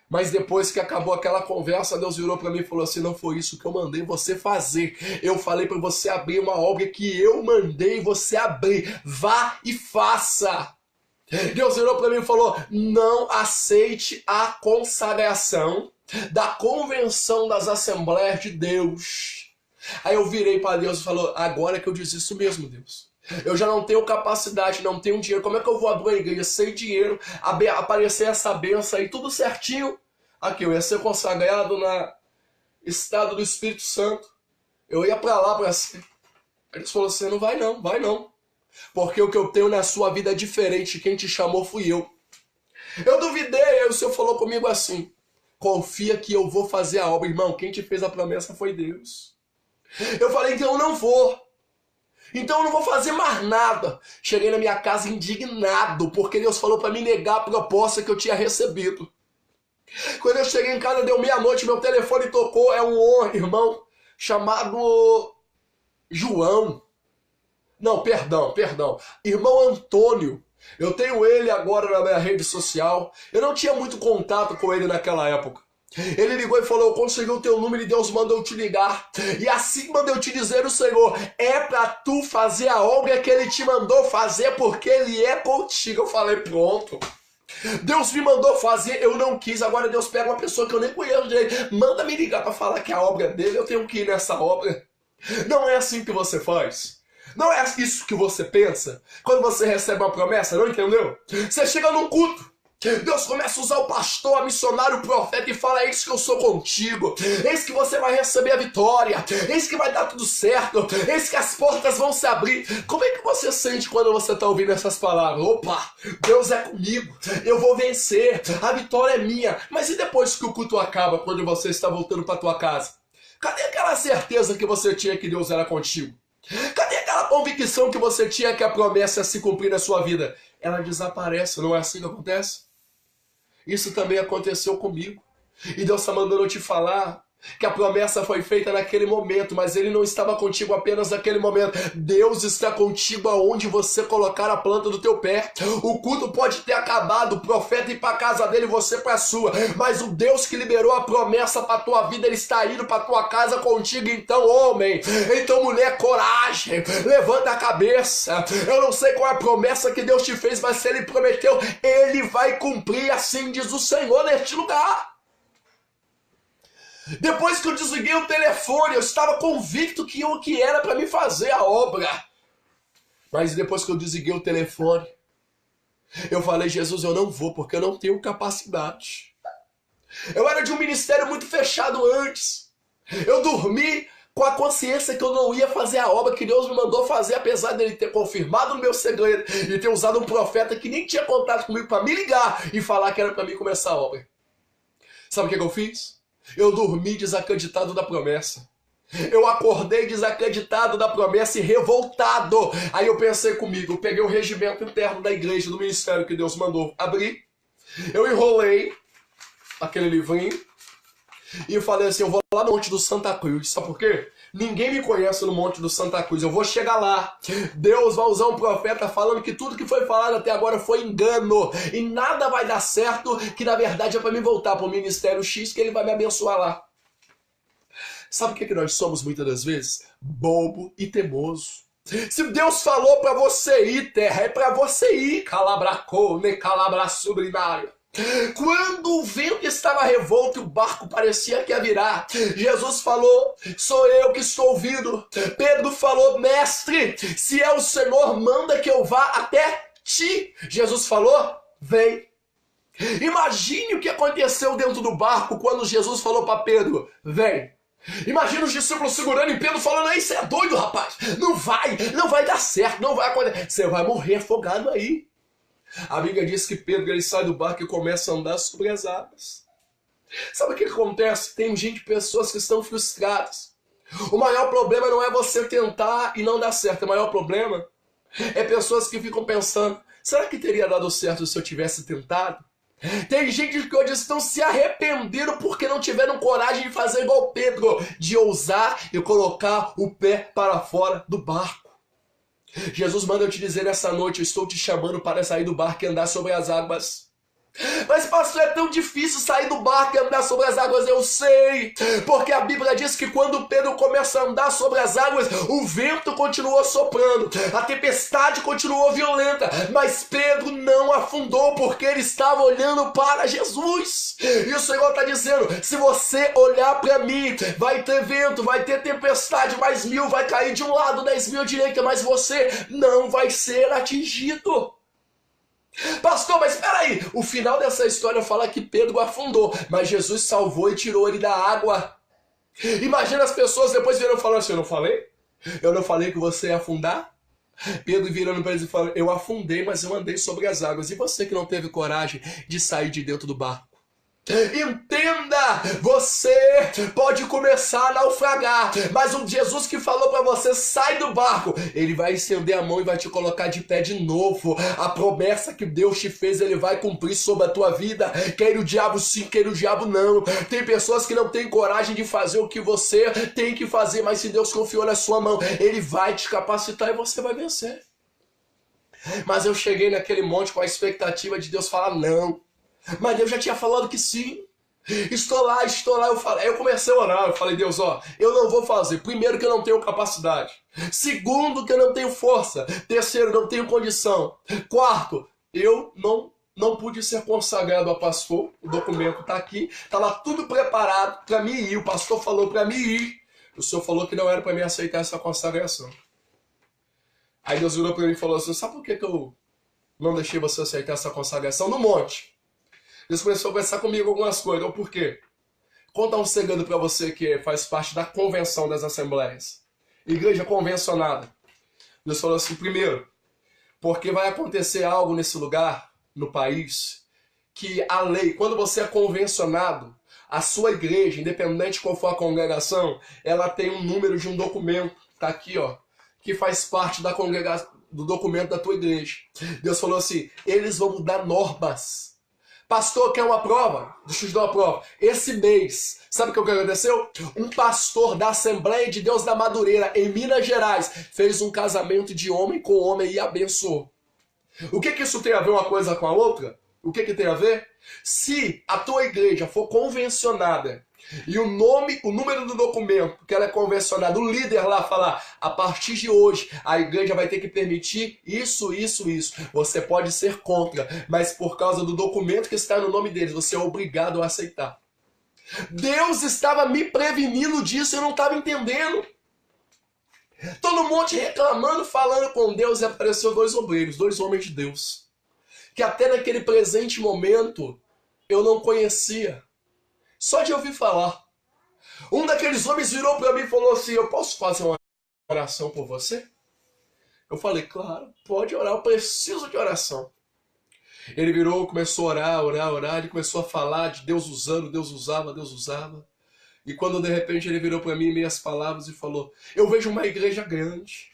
Mas depois que acabou aquela conversa, Deus virou para mim e falou assim, não foi isso que eu mandei você fazer. Eu falei para você abrir uma obra que eu mandei você abrir. Vá e faça. Deus virou para mim e falou, não aceite a consagração da convenção das Assembleias de Deus. Aí eu virei para Deus e falou, agora que eu disse isso mesmo, Deus. Eu já não tenho capacidade, não tenho dinheiro. Como é que eu vou abrir uma igreja sem dinheiro, aparecer essa benção aí, tudo certinho? Aqui, eu ia ser consagrado na estado do Espírito Santo. Eu ia pra lá pra ser. Eles falaram assim, não vai não, vai não. Porque o que eu tenho na sua vida é diferente. Quem te chamou fui eu. Eu duvidei, aí o Senhor falou comigo assim, confia que eu vou fazer a obra. Irmão, quem te fez a promessa foi Deus. Eu falei, então eu não vou. Então eu não vou fazer mais nada. Cheguei na minha casa indignado, porque Deus falou para me negar a proposta que eu tinha recebido. Quando eu cheguei em casa, deu meia-noite, meu telefone tocou, é um irmão chamado João. Não, perdão. Irmão Antônio. Eu tenho ele agora na minha rede social. Eu não tinha muito contato com ele naquela época. Ele ligou e falou, eu consegui o teu número e Deus mandou eu te ligar. E assim mandou eu te dizer o Senhor, é pra tu fazer a obra que Ele te mandou fazer, porque Ele é contigo. Eu falei, pronto. Deus me mandou fazer, eu não quis. Agora Deus pega uma pessoa que eu nem conheço direito, manda me ligar pra falar que a obra é dele, eu tenho que ir nessa obra. Não é assim que você faz. Não é isso que você pensa quando você recebe uma promessa, não entendeu? Você chega num culto, Deus começa a usar o pastor, a missionário, o profeta e fala, eis que eu sou contigo, eis que você vai receber a vitória, eis que vai dar tudo certo, eis que as portas vão se abrir. Como é que você sente quando você está ouvindo essas palavras? Opa, Deus é comigo, eu vou vencer, a vitória é minha. Mas e depois que o culto acaba, quando você está voltando para tua casa? Cadê aquela certeza que você tinha que Deus era contigo? Cadê aquela convicção que você tinha que a promessa ia se cumprir na sua vida? Ela desaparece, não é assim que acontece? Isso também aconteceu comigo. E Deus está mandando eu te falar que a promessa foi feita naquele momento, mas Ele não estava contigo apenas naquele momento. Deus está contigo aonde você colocar a planta do teu pé. O culto pode ter acabado, o profeta ir para a casa dele, você para a sua, mas o Deus que liberou a promessa para a tua vida, Ele está indo para a tua casa contigo. Então, homem, então mulher, coragem, levanta a cabeça. Eu não sei qual é a promessa que Deus te fez, mas se Ele prometeu, Ele vai cumprir, assim diz o Senhor neste lugar. Depois que eu desliguei o telefone, eu estava convicto que era para me fazer a obra. Mas depois que eu desliguei o telefone, eu falei, Jesus, eu não vou, porque eu não tenho capacidade. Eu era de um ministério muito fechado antes. Eu dormi com a consciência que eu não ia fazer a obra que Deus me mandou fazer, apesar dele ter confirmado o meu segredo e ter usado um profeta que nem tinha contato comigo para me ligar e falar que era para mim começar a obra. Sabe o que eu fiz? Eu dormi desacreditado da promessa. Eu acordei desacreditado da promessa e revoltado. Aí eu pensei comigo, eu peguei o regimento interno da igreja, do ministério que Deus mandou abrir. Eu enrolei aquele livrinho e eu falei assim, eu vou lá no Monte do Santa Cruz. Sabe por quê? Ninguém me conhece no Monte do Santa Cruz. Eu vou chegar lá. Deus vai usar um profeta falando que tudo que foi falado até agora foi engano. E nada vai dar certo, que na verdade é para mim voltar para o Ministério X, que ele vai me abençoar lá. Sabe o que nós somos muitas das vezes? Bobo e teimoso. Se Deus falou para você ir, terra, é para você ir. Calabracou, ne calabraçubrinário. Quando o vento estava revolto e o barco parecia que ia virar, Jesus falou, sou eu que estou ouvindo. Pedro falou, mestre, se é o Senhor, manda que eu vá até ti. Jesus falou, vem. Imagine o que aconteceu dentro do barco quando Jesus falou para Pedro, vem. Imagina os discípulos segurando e Pedro falando, isso é doido, rapaz, não vai dar certo, não vai acontecer, você vai morrer afogado aí. A Bíblia diz que Pedro ele sai do barco e começa a andar sobre as águas. Sabe o que acontece? Tem pessoas que estão frustradas. O maior problema não é você tentar e não dar certo. O maior problema é pessoas que ficam pensando, será que teria dado certo se eu tivesse tentado? Tem gente que hoje estão se arrependendo porque não tiveram coragem de fazer igual Pedro, de ousar e colocar o pé para fora do barco. Jesus manda eu te dizer nessa noite, eu estou te chamando para sair do barco e andar sobre as águas. Mas pastor, é tão difícil sair do barco e andar sobre as águas. Eu sei, porque a Bíblia diz que quando Pedro começa a andar sobre as águas, o vento continuou soprando, a tempestade continuou violenta, mas Pedro não afundou porque ele estava olhando para Jesus. E o Senhor está dizendo, se você olhar para mim, vai ter vento, vai ter tempestade, mais 1000 vai cair de um lado, 10.000 à direita, mas você não vai ser atingido. Pastor, mas espera aí, o final dessa história fala que Pedro afundou, mas Jesus salvou e tirou ele da água. Imagina as pessoas depois virando e falando assim, eu não falei? Eu não falei que você ia afundar? Pedro virando para eles e falando, eu afundei, mas eu andei sobre as águas. E você que não teve coragem de sair de dentro do barco? Entenda, você pode começar a naufragar, mas o Jesus que falou para você, sai do barco, ele vai estender a mão e vai te colocar de pé de novo. A promessa que Deus te fez, ele vai cumprir sobre a tua vida, quer o diabo sim, quer o diabo não. Tem pessoas que não têm coragem de fazer o que você tem que fazer, mas se Deus confiou na sua mão, ele vai te capacitar e você vai vencer. Mas eu cheguei naquele monte com a expectativa de Deus falar não. Mas Deus já tinha falado que sim. Estou lá. Eu comecei a orar. Eu falei, Deus, eu não vou fazer. Primeiro, que eu não tenho capacidade. Segundo, que eu não tenho força. Terceiro, não tenho condição. Quarto, eu não pude ser consagrado a pastor. O documento está aqui. Está lá tudo preparado para mim ir. O pastor falou para mim ir. O senhor falou que não era para mim aceitar essa consagração. Aí Deus virou para mim e falou assim, sabe por que eu não deixei você aceitar essa consagração? No monte. Deus começou a conversar comigo algumas coisas. Ou por quê? Contar um segredo para você que faz parte da convenção das assembleias. Igreja convencionada. Deus falou assim, primeiro, porque vai acontecer algo nesse lugar, no país, que a lei, quando você é convencionado, a sua igreja, independente de qual for a congregação, ela tem um número de um documento, tá aqui, que faz parte da congregação, do documento da tua igreja. Deus falou assim, eles vão mudar normas. Pastor, quer uma prova? Deixa eu te dar uma prova. Esse mês, sabe o que aconteceu? Um pastor da Assembleia de Deus da Madureira, em Minas Gerais, fez um casamento de homem com homem e abençoou. O que isso tem a ver uma coisa com a outra? O que tem a ver? Se a tua igreja for convencionada e o número do documento que ela é convencionada, o líder lá falar, a partir de hoje a igreja vai ter que permitir isso. Você pode ser contra, mas por causa do documento que está no nome deles, você é obrigado a aceitar. Deus estava me prevenindo disso, eu não estava entendendo. Todo mundo reclamando, falando com Deus, e apareceu 2 obreiros, 2 homens de Deus, que até naquele presente momento eu não conhecia. Só de ouvir falar. Um daqueles homens virou para mim e falou assim, eu posso fazer uma oração por você? Eu falei, claro, pode orar, eu preciso de oração. Ele virou, começou a orar, ele começou a falar de Deus usando, Deus usava. E quando de repente ele virou para mim meias palavras e falou, eu vejo uma igreja grande,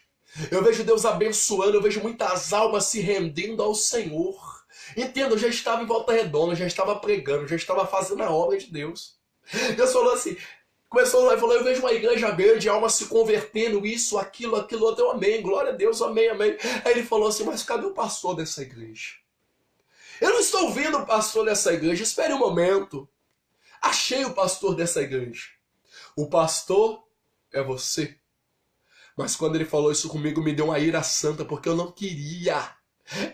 eu vejo Deus abençoando, eu vejo muitas almas se rendendo ao Senhor. Entenda, eu já estava em Volta Redonda, já estava pregando, já estava fazendo a obra de Deus. Deus falou assim, começou e falou, eu vejo uma igreja grande, alma se convertendo, isso, aquilo, outro, eu amém, glória a Deus, amém. Aí ele falou assim, mas cadê o pastor dessa igreja? Eu não estou vendo o pastor dessa igreja, espere um momento. Achei o pastor dessa igreja. O pastor é você. Mas quando ele falou isso comigo, me deu uma ira santa, porque eu não queria.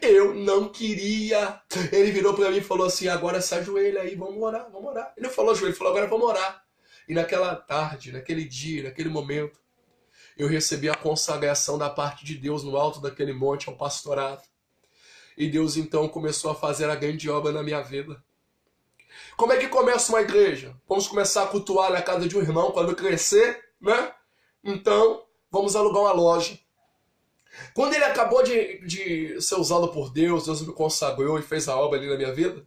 Ele virou para mim e falou assim, agora se ajoelha aí, vamos orar. Ele não falou ajoelha, ele falou, agora vamos orar. E naquela tarde, naquele dia, naquele momento, eu recebi a consagração da parte de Deus no alto daquele monte ao pastorado. E Deus então começou a fazer a grande obra na minha vida. Como é que começa uma igreja? Vamos começar a cultuar na casa de um irmão quando crescer, né? Então, vamos alugar uma loja. Quando ele acabou de ser usado por Deus, Deus me consagrou e fez a obra ali na minha vida,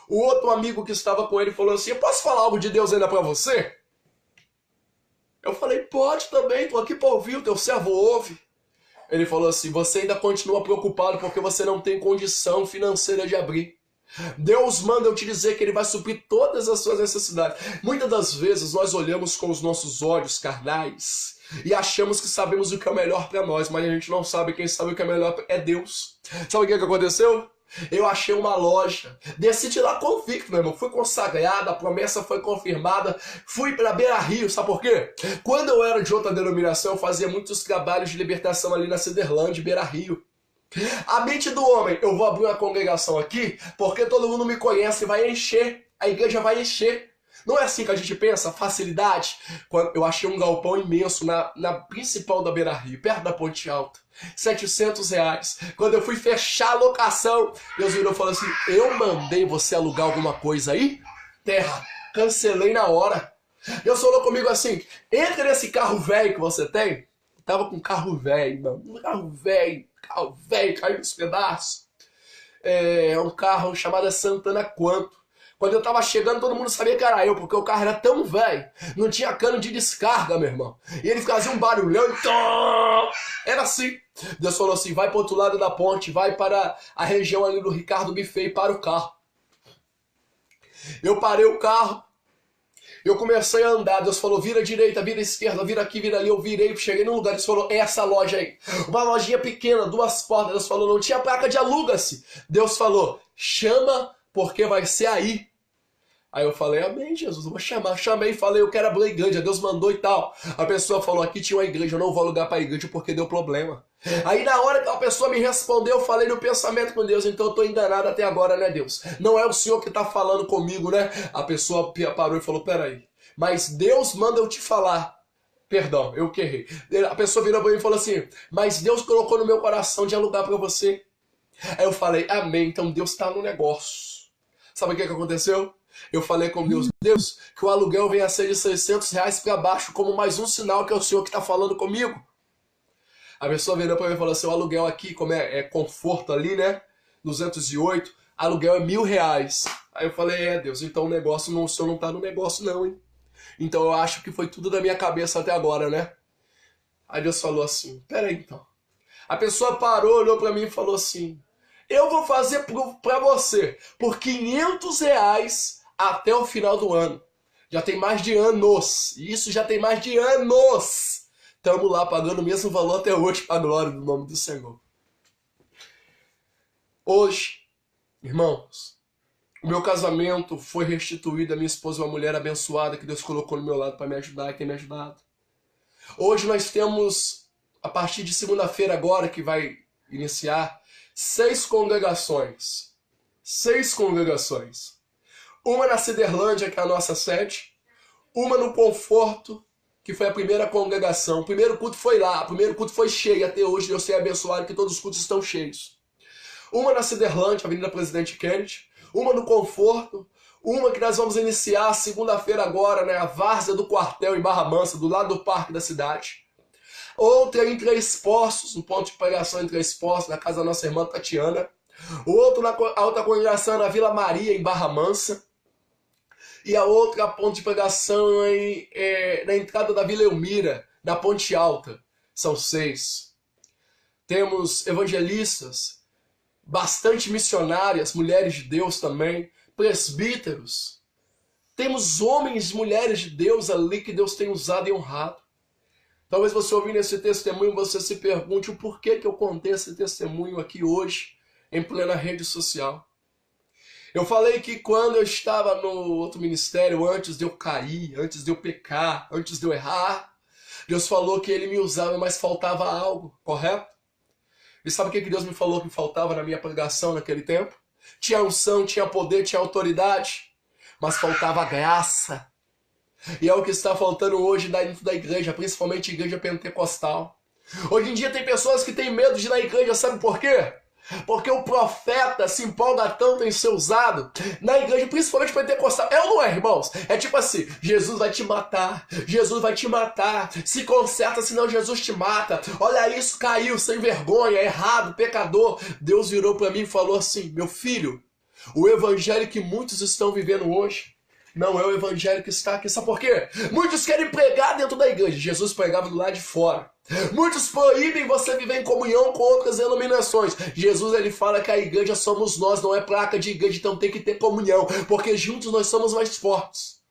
o outro amigo que estava com ele falou assim, eu posso falar algo de Deus ainda para você? Eu falei, pode também, estou aqui para ouvir, o teu servo ouve. Ele falou assim, você ainda continua preocupado porque você não tem condição financeira de abrir. Deus manda eu te dizer que Ele vai suprir todas as suas necessidades. Muitas das vezes nós olhamos com os nossos olhos carnais e achamos que sabemos o que é o melhor para nós, mas a gente não sabe, quem sabe o que é melhor é Deus. Sabe o que aconteceu? Eu achei uma loja. Desci de lá convicto, meu irmão. Fui consagrado, a promessa foi confirmada. Fui para Beira-Rio, sabe por quê? Quando eu era de outra denominação, eu fazia muitos trabalhos de libertação ali na Ciderlândia, Beira-Rio. A mente do homem, eu vou abrir uma congregação aqui, porque todo mundo me conhece e vai encher. A igreja vai encher. Não é assim que a gente pensa, facilidade. Eu achei um galpão imenso na principal da Beira-Rio, perto da Ponte Alta. R$700. Quando eu fui fechar a locação, Deus virou e falou assim, eu mandei você alugar alguma coisa aí? Terra, cancelei na hora. Deus falou comigo assim, entra nesse carro velho que você tem. Eu tava com um carro velho, mano. Um carro velho, caiu nos pedaços. É um carro chamado Santana Quanto. Quando eu tava chegando, todo mundo sabia que era eu, porque o carro era tão velho, não tinha cano de descarga, meu irmão. E ele fazia um barulhão e... Era assim. Deus falou assim, vai pro outro lado da ponte, vai para a região ali do Ricardo Buffet e para o carro. Eu parei o carro, eu comecei a andar, Deus falou, vira à direita, vira à esquerda, vira aqui, vira ali. Eu virei, cheguei num lugar, Deus falou, é essa loja aí. Uma lojinha pequena, 2 portas, Deus falou, não tinha placa de aluga-se. Deus falou, chama, porque vai ser aí. Aí eu falei, amém, Jesus, eu vou chamar. Chamei e falei, eu quero abrir a igreja, Deus mandou e tal. A pessoa falou, aqui tinha uma igreja, eu não vou alugar para a igreja porque deu problema. Aí na hora que a pessoa me respondeu, eu falei no pensamento com Deus, então eu estou enganado até agora, né, Deus? Não é o Senhor que está falando comigo, né? A pessoa parou e falou, peraí, mas Deus manda eu te falar. Perdão, eu que errei. A pessoa virou para mim e falou assim, mas Deus colocou no meu coração de alugar para você. Aí eu falei, amém, então Deus está no negócio. Sabe o que aconteceu? Eu falei com Deus, Deus, que o aluguel venha a ser de R$600 para baixo, como mais um sinal que é o Senhor que está falando comigo. A pessoa virou para mim e falou assim, o aluguel aqui, como é conforto ali, né? 208, aluguel é R$1.000. Aí eu falei, Deus, então o negócio, o Senhor não está no negócio não, hein? Então eu acho que foi tudo da minha cabeça até agora, né? Aí Deus falou assim, peraí então. A pessoa parou, olhou para mim e falou assim, eu vou fazer para você por R$500 até o final do ano. Já tem mais de anos. Isso já tem mais de anos. Estamos lá pagando o mesmo valor até hoje para a glória do nome do Senhor. Hoje, irmãos, o meu casamento foi restituído. A minha esposa é uma mulher abençoada que Deus colocou no meu lado para me ajudar e tem me ajudado. Hoje nós temos, a partir de segunda-feira agora, que vai iniciar, 6 congregações. 6 congregações. Uma na Ciderlândia, que é a nossa sede. Uma no Conforto, que foi a primeira congregação. O primeiro culto foi lá. O primeiro culto foi cheio. Até hoje Deus tem abençoado que todos os cultos estão cheios. Uma na Ciderlândia, Avenida Presidente Kennedy. Uma no Conforto. Uma que nós vamos iniciar segunda-feira agora, né? A várzea do quartel em Barra Mansa, do lado do parque da cidade. Outra em Três Poços, no ponto de pregação em Três Poços, na casa da nossa irmã Tatiana. A outra congregação na Vila Maria, em Barra Mansa. E a outra ponte de pregação na entrada da Vila Elmira, na Ponte Alta. São 6. Temos evangelistas, bastante missionárias, mulheres de Deus também, presbíteros. Temos homens e mulheres de Deus ali que Deus tem usado e honrado. Talvez você ouvindo esse testemunho, você se pergunte o porquê que eu contei esse testemunho aqui hoje, em plena rede social. Eu falei que quando eu estava no outro ministério, antes de eu cair, antes de eu pecar, antes de eu errar, Deus falou que Ele me usava, mas faltava algo, correto? E sabe o que Deus me falou que faltava na minha pregação naquele tempo? Tinha unção, tinha poder, tinha autoridade, mas faltava graça. E é o que está faltando hoje dentro da igreja, principalmente a igreja pentecostal. Hoje em dia tem pessoas que têm medo de ir na igreja, sabe por quê? Porque o profeta se empolga tanto em ser usado na igreja, principalmente pentecostal. É ou não é, irmãos? É tipo assim, Jesus vai te matar, Jesus vai te matar, se conserta, senão Jesus te mata. Olha isso, caiu, sem vergonha, errado, pecador. Deus virou para mim e falou assim, meu filho, o evangelho que muitos estão vivendo hoje não é o evangelho que está aqui. Sabe por quê? Muitos querem pregar dentro da igreja. Jesus pregava do lado de fora. Muitos proíbem você viver em comunhão com outras denominações. Jesus, ele fala que a igreja somos nós, não é placa de igreja, então tem que ter comunhão, porque juntos nós somos mais fortes.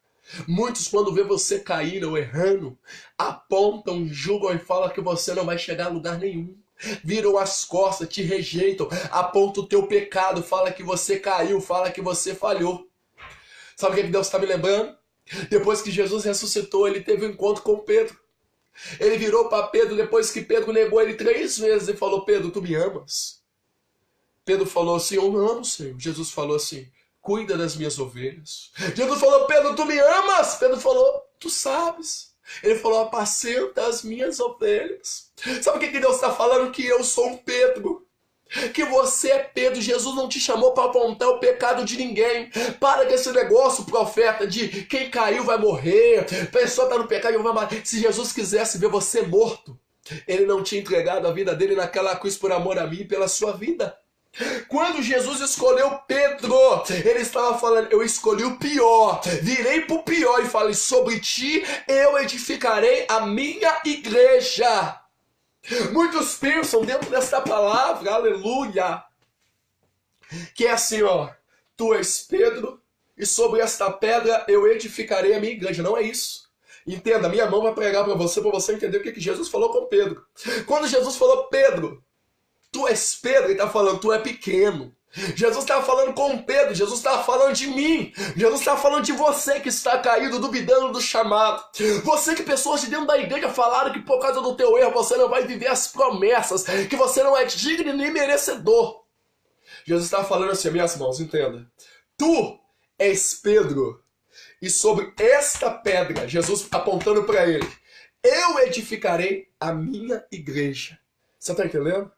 Muitos, quando vê você cair ou errando, apontam, julgam e falam que você não vai chegar a lugar nenhum. viram as costas, te rejeitam, aponta o teu pecado, fala que você caiu, fala que você falhou. Sabe o que Deus está me lembrando? Depois que Jesus ressuscitou, ele teve um encontro com Pedro. Ele virou para Pedro, depois que Pedro negou ele 3 vezes, e falou: Pedro, tu me amas? Pedro falou assim: eu não amo, Senhor. Jesus falou assim: cuida das minhas ovelhas. Jesus falou: Pedro, tu me amas? Pedro falou: tu sabes. Ele falou: apacenta as minhas ovelhas. Sabe o que Deus está falando? Que eu sou um Pedro. Que você é Pedro. Jesus não te chamou para apontar o pecado de ninguém. Para com esse negócio, profeta, de quem caiu vai morrer, a pessoa está no pecado e vai morrer. Se Jesus quisesse ver você morto, ele não tinha entregado a vida dele naquela cruz por amor a mim e pela sua vida. Quando Jesus escolheu Pedro, ele estava falando: eu escolhi o pior, virei para o pior e falei: sobre ti eu edificarei a minha igreja. Muitos pensam dentro dessa palavra, aleluia, que é assim, ó: tu és Pedro e sobre esta pedra eu edificarei a minha igreja. Não é isso. Entenda, minha mão vai pregar para você entender o que Jesus falou com Pedro. Quando Jesus falou: Pedro, tu és Pedro, ele está falando: tu é pequeno. Jesus estava falando com Pedro, Jesus estava falando de mim, Jesus estava falando de você que está caído, duvidando do chamado. Você que pessoas de dentro da igreja falaram que por causa do teu erro você não vai viver as promessas, que você não é digno nem merecedor. Jesus estava falando assim: minhas mãos, entenda. Tu és Pedro, e sobre esta pedra, Jesus apontando para ele, eu edificarei a minha igreja. Você está entendendo?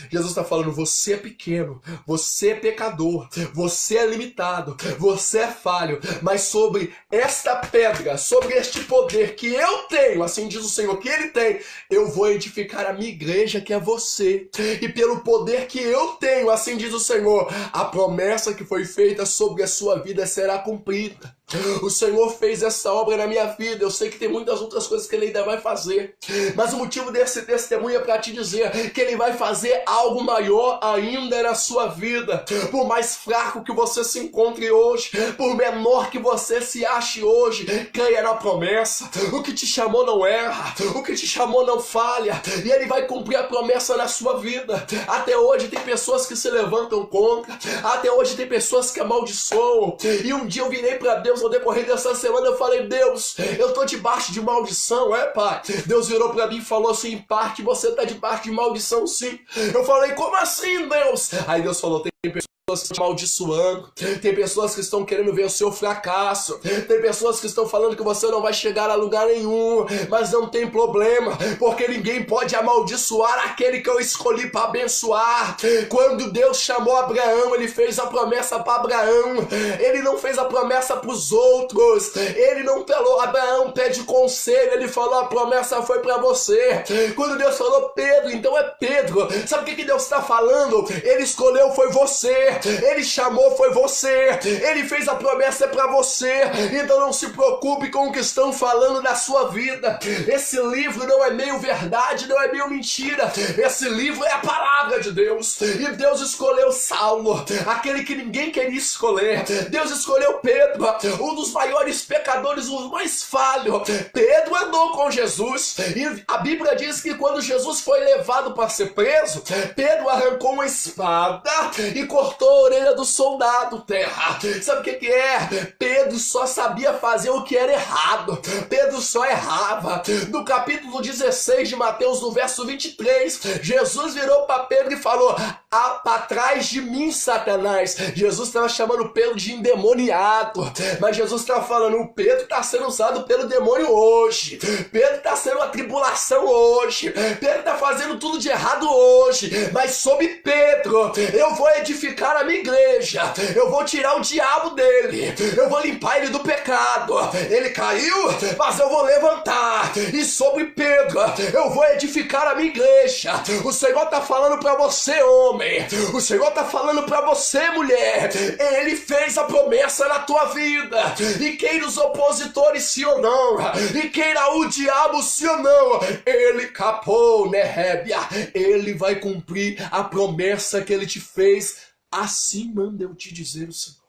Jesus está falando: você é pequeno, você é pecador, você é limitado, você é falho, mas sobre esta pedra, sobre este poder que eu tenho, assim diz o Senhor que ele tem, eu vou edificar a minha igreja, que é você. E pelo poder que eu tenho, assim diz o Senhor, a promessa que foi feita sobre a sua vida será cumprida. O Senhor fez essa obra na minha vida. Eu sei que tem muitas outras coisas que Ele ainda vai fazer, mas o motivo desse testemunho é para te dizer que Ele vai fazer algo maior ainda na sua vida. Por mais fraco que você se encontre hoje, por menor que você se ache hoje, creia na promessa. O que te chamou não erra, o que te chamou não falha, e Ele vai cumprir a promessa na sua vida. Até hoje tem pessoas que se levantam contra, até hoje tem pessoas que amaldiçoam, e um dia eu virei para Deus no decorrer dessa semana, eu falei: Deus, eu tô debaixo de maldição, pai? Deus virou pra mim e falou assim: em parte você tá debaixo de maldição, sim. Eu falei: como assim, Deus? Aí Deus falou: tem pessoas que estão amaldiçoando, tem pessoas que estão querendo ver o seu fracasso, tem pessoas que estão falando que você não vai chegar a lugar nenhum, mas não tem problema, porque ninguém pode amaldiçoar aquele que eu escolhi para abençoar. Quando Deus chamou Abraão, Ele fez a promessa para Abraão, Ele não fez a promessa para os outros, Ele não falou: Abraão, pede conselho, Ele falou: a promessa foi para você. Quando Deus falou: Pedro, então é Pedro. Sabe o que Deus está falando? Ele escolheu, foi você. Ele chamou, foi você. Ele fez a promessa, é para você. Então não se preocupe com o que estão falando na sua vida. Esse livro não é meio verdade, não é meio mentira. Esse livro é a palavra de Deus. E Deus escolheu Saulo, aquele que ninguém queria escolher. Deus escolheu Pedro, um dos maiores pecadores, o mais falho. Pedro andou com Jesus. E a Bíblia diz que quando Jesus foi levado para ser preso, Pedro arrancou uma espada e cortou a orelha do soldado, terra. Sabe o que é? Pedro só sabia fazer o que era errado. Pedro só errava. No capítulo 16 de Mateus, no verso 23, Jesus virou para Pedro e falou: para trás de mim, Satanás. Jesus estava chamando Pedro de endemoniado, mas Jesus estava falando: o Pedro está sendo usado pelo demônio hoje. Pedro está sendo uma tribulação hoje. Pedro está fazendo tudo de errado hoje, mas sobre Pedro eu vou edificar a minha igreja. Eu vou tirar o diabo dele. Eu vou limpar ele do pecado. Ele caiu, mas eu vou levantar. E sobre Pedro eu vou edificar a minha igreja. O Senhor está falando para você, homem. O Senhor está falando para você, mulher. Ele fez a promessa na tua vida. E queira os opositores sim ou não, e queira o diabo sim ou não, ele capou, né, Rébia? Ele vai cumprir a promessa que ele te fez. Assim manda eu te dizer o Senhor.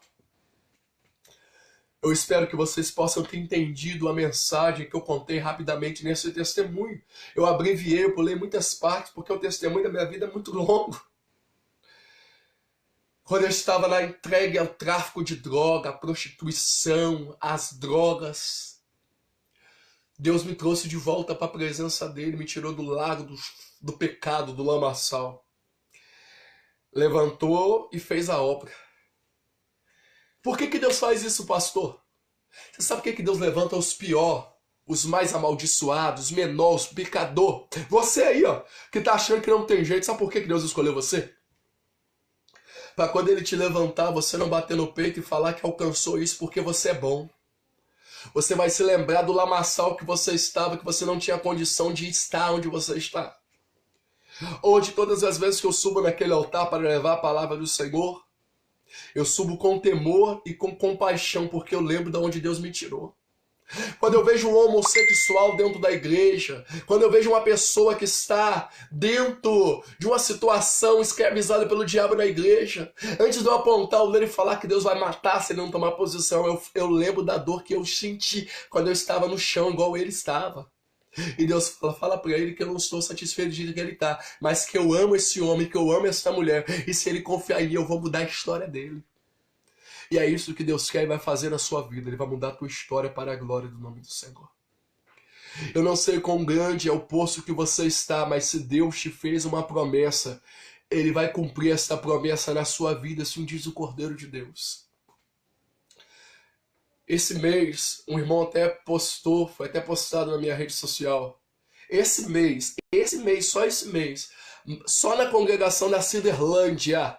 Eu espero que vocês possam ter entendido a mensagem que eu contei rapidamente nesse testemunho. Eu abreviei, eu pulei muitas partes, porque o testemunho da minha vida é muito longo. Quando eu estava na entregue ao tráfico de droga, à prostituição, às drogas, Deus me trouxe de volta para a presença dele, me tirou do lago do pecado, do lamaçal. Levantou e fez a obra. Por que Deus faz isso, pastor? Você sabe por que Deus levanta os piores, os mais amaldiçoados, os menores, os pecadores? Você aí, ó, que tá achando que não tem jeito, sabe por que Deus escolheu você? Para quando ele te levantar, você não bater no peito e falar que alcançou isso porque você é bom. Você vai se lembrar do lamaçal que você estava, que você não tinha condição de estar onde você está. Ou de todas as vezes que eu subo naquele altar para levar a palavra do Senhor, eu subo com temor e com compaixão, porque eu lembro de onde Deus me tirou. Quando eu vejo um homossexual dentro da igreja, quando eu vejo uma pessoa que está dentro de uma situação escravizada pelo diabo na igreja, antes de eu apontar o dedo e falar que Deus vai matar se ele não tomar posição, eu lembro da dor que eu senti quando eu estava no chão, igual ele estava. E Deus fala para ele que eu não estou satisfeito do jeito que ele está, mas que eu amo esse homem, que eu amo essa mulher, e se ele confiar em mim, eu vou mudar a história dele. E é isso que Deus quer e vai fazer na sua vida. Ele vai mudar a tua história para a glória do nome do Senhor. Eu não sei quão grande é o poço que você está, mas se Deus te fez uma promessa, Ele vai cumprir essa promessa na sua vida, assim diz o Cordeiro de Deus. Esse mês, um irmão até postou, foi até postado na minha rede social. Esse mês, só na congregação da Ciderlândia,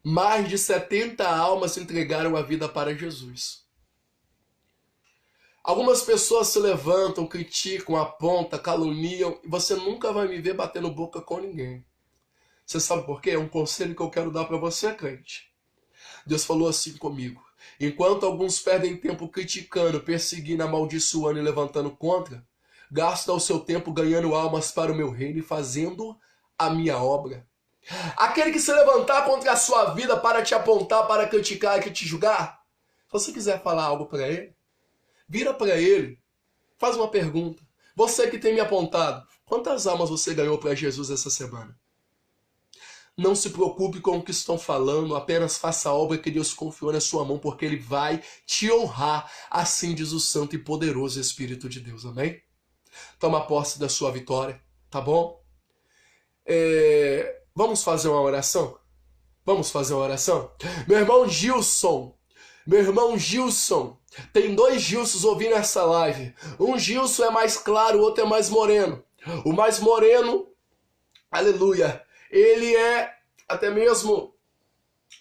mais de 70 almas entregaram a vida para Jesus. Algumas pessoas se levantam, criticam, apontam, caluniam, e você nunca vai me ver batendo boca com ninguém. Você sabe por quê? É um conselho que eu quero dar para você, crente. Deus falou assim comigo. Enquanto alguns perdem tempo criticando, perseguindo, amaldiçoando e levantando contra, gasta o seu tempo ganhando almas para o meu reino e fazendo a minha obra. Aquele que se levantar contra a sua vida para te apontar, para criticar e te julgar, se você quiser falar algo para ele, vira para ele, faz uma pergunta. Você que tem me apontado, quantas almas você ganhou para Jesus essa semana? Não se preocupe com o que estão falando, apenas faça a obra que Deus confiou na sua mão, porque Ele vai te honrar, assim diz o Santo e Poderoso Espírito de Deus, amém? Toma posse da sua vitória, tá bom? Vamos fazer uma oração? Vamos fazer uma oração? Meu irmão Gilson, tem 2 Gilsons ouvindo essa live. Um Gilson é mais claro, o outro é mais moreno. O mais moreno, aleluia, ele é até mesmo,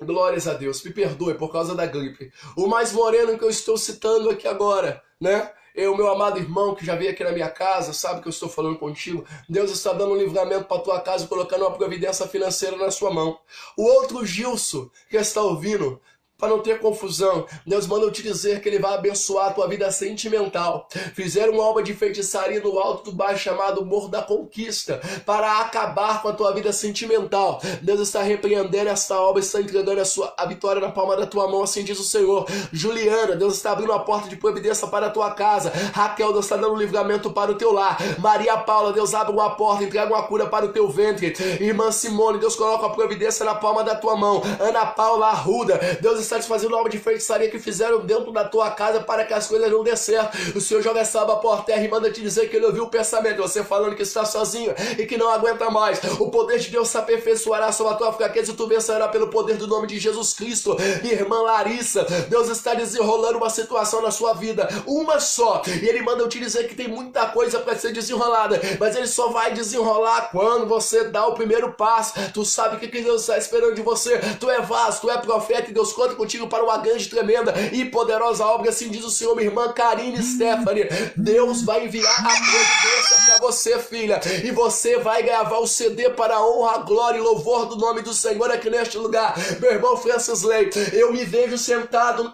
glórias a Deus, me perdoe por causa da gripe. O mais moreno que eu estou citando aqui agora, né? O meu amado irmão que já veio aqui na minha casa, sabe que eu estou falando contigo. Deus está dando um livramento para a tua casa, colocando uma providência financeira na sua mão. O outro Gilson que está ouvindo, para não ter confusão, Deus manda eu te dizer que Ele vai abençoar a tua vida sentimental. Fizeram uma obra de feitiçaria no alto do bairro chamado Morro da Conquista para acabar com a tua vida sentimental. Deus está repreendendo essa obra, está entregando a vitória na palma da tua mão, assim diz o Senhor. Juliana, Deus está abrindo a porta de providência para a tua casa. Raquel, Deus está dando um livramento para o teu lar. Maria Paula, Deus abre uma porta, entrega uma cura para o teu ventre. Irmã Simone, Deus coloca a providência na palma da tua mão. Ana Paula Arruda, Deus está te fazendo uma obra de feitiçaria que fizeram dentro da tua casa para que as coisas não dê certo. O Senhor joga essa aba por terra e manda te dizer que Ele ouviu o pensamento, você falando que está sozinho e que não aguenta mais. O poder de Deus se aperfeiçoará sobre a tua fraqueza e tu vencerás pelo poder do nome de Jesus Cristo. Irmã Larissa, Deus está desenrolando uma situação na sua vida, uma só, e Ele manda eu te dizer que tem muita coisa para ser desenrolada, mas Ele só vai desenrolar quando você dá o primeiro passo. Tu sabe o que Deus está esperando de você. Tu é vaso, tu é profeta e Deus conta contigo para uma grande, tremenda e poderosa obra, assim diz o Senhor. Minha irmã Karine Stephanie, Deus vai enviar a providência para você, filha, e você vai gravar o CD para a honra, glória e louvor do nome do Senhor aqui neste lugar. Meu irmão Francis Leite, eu me vejo sentado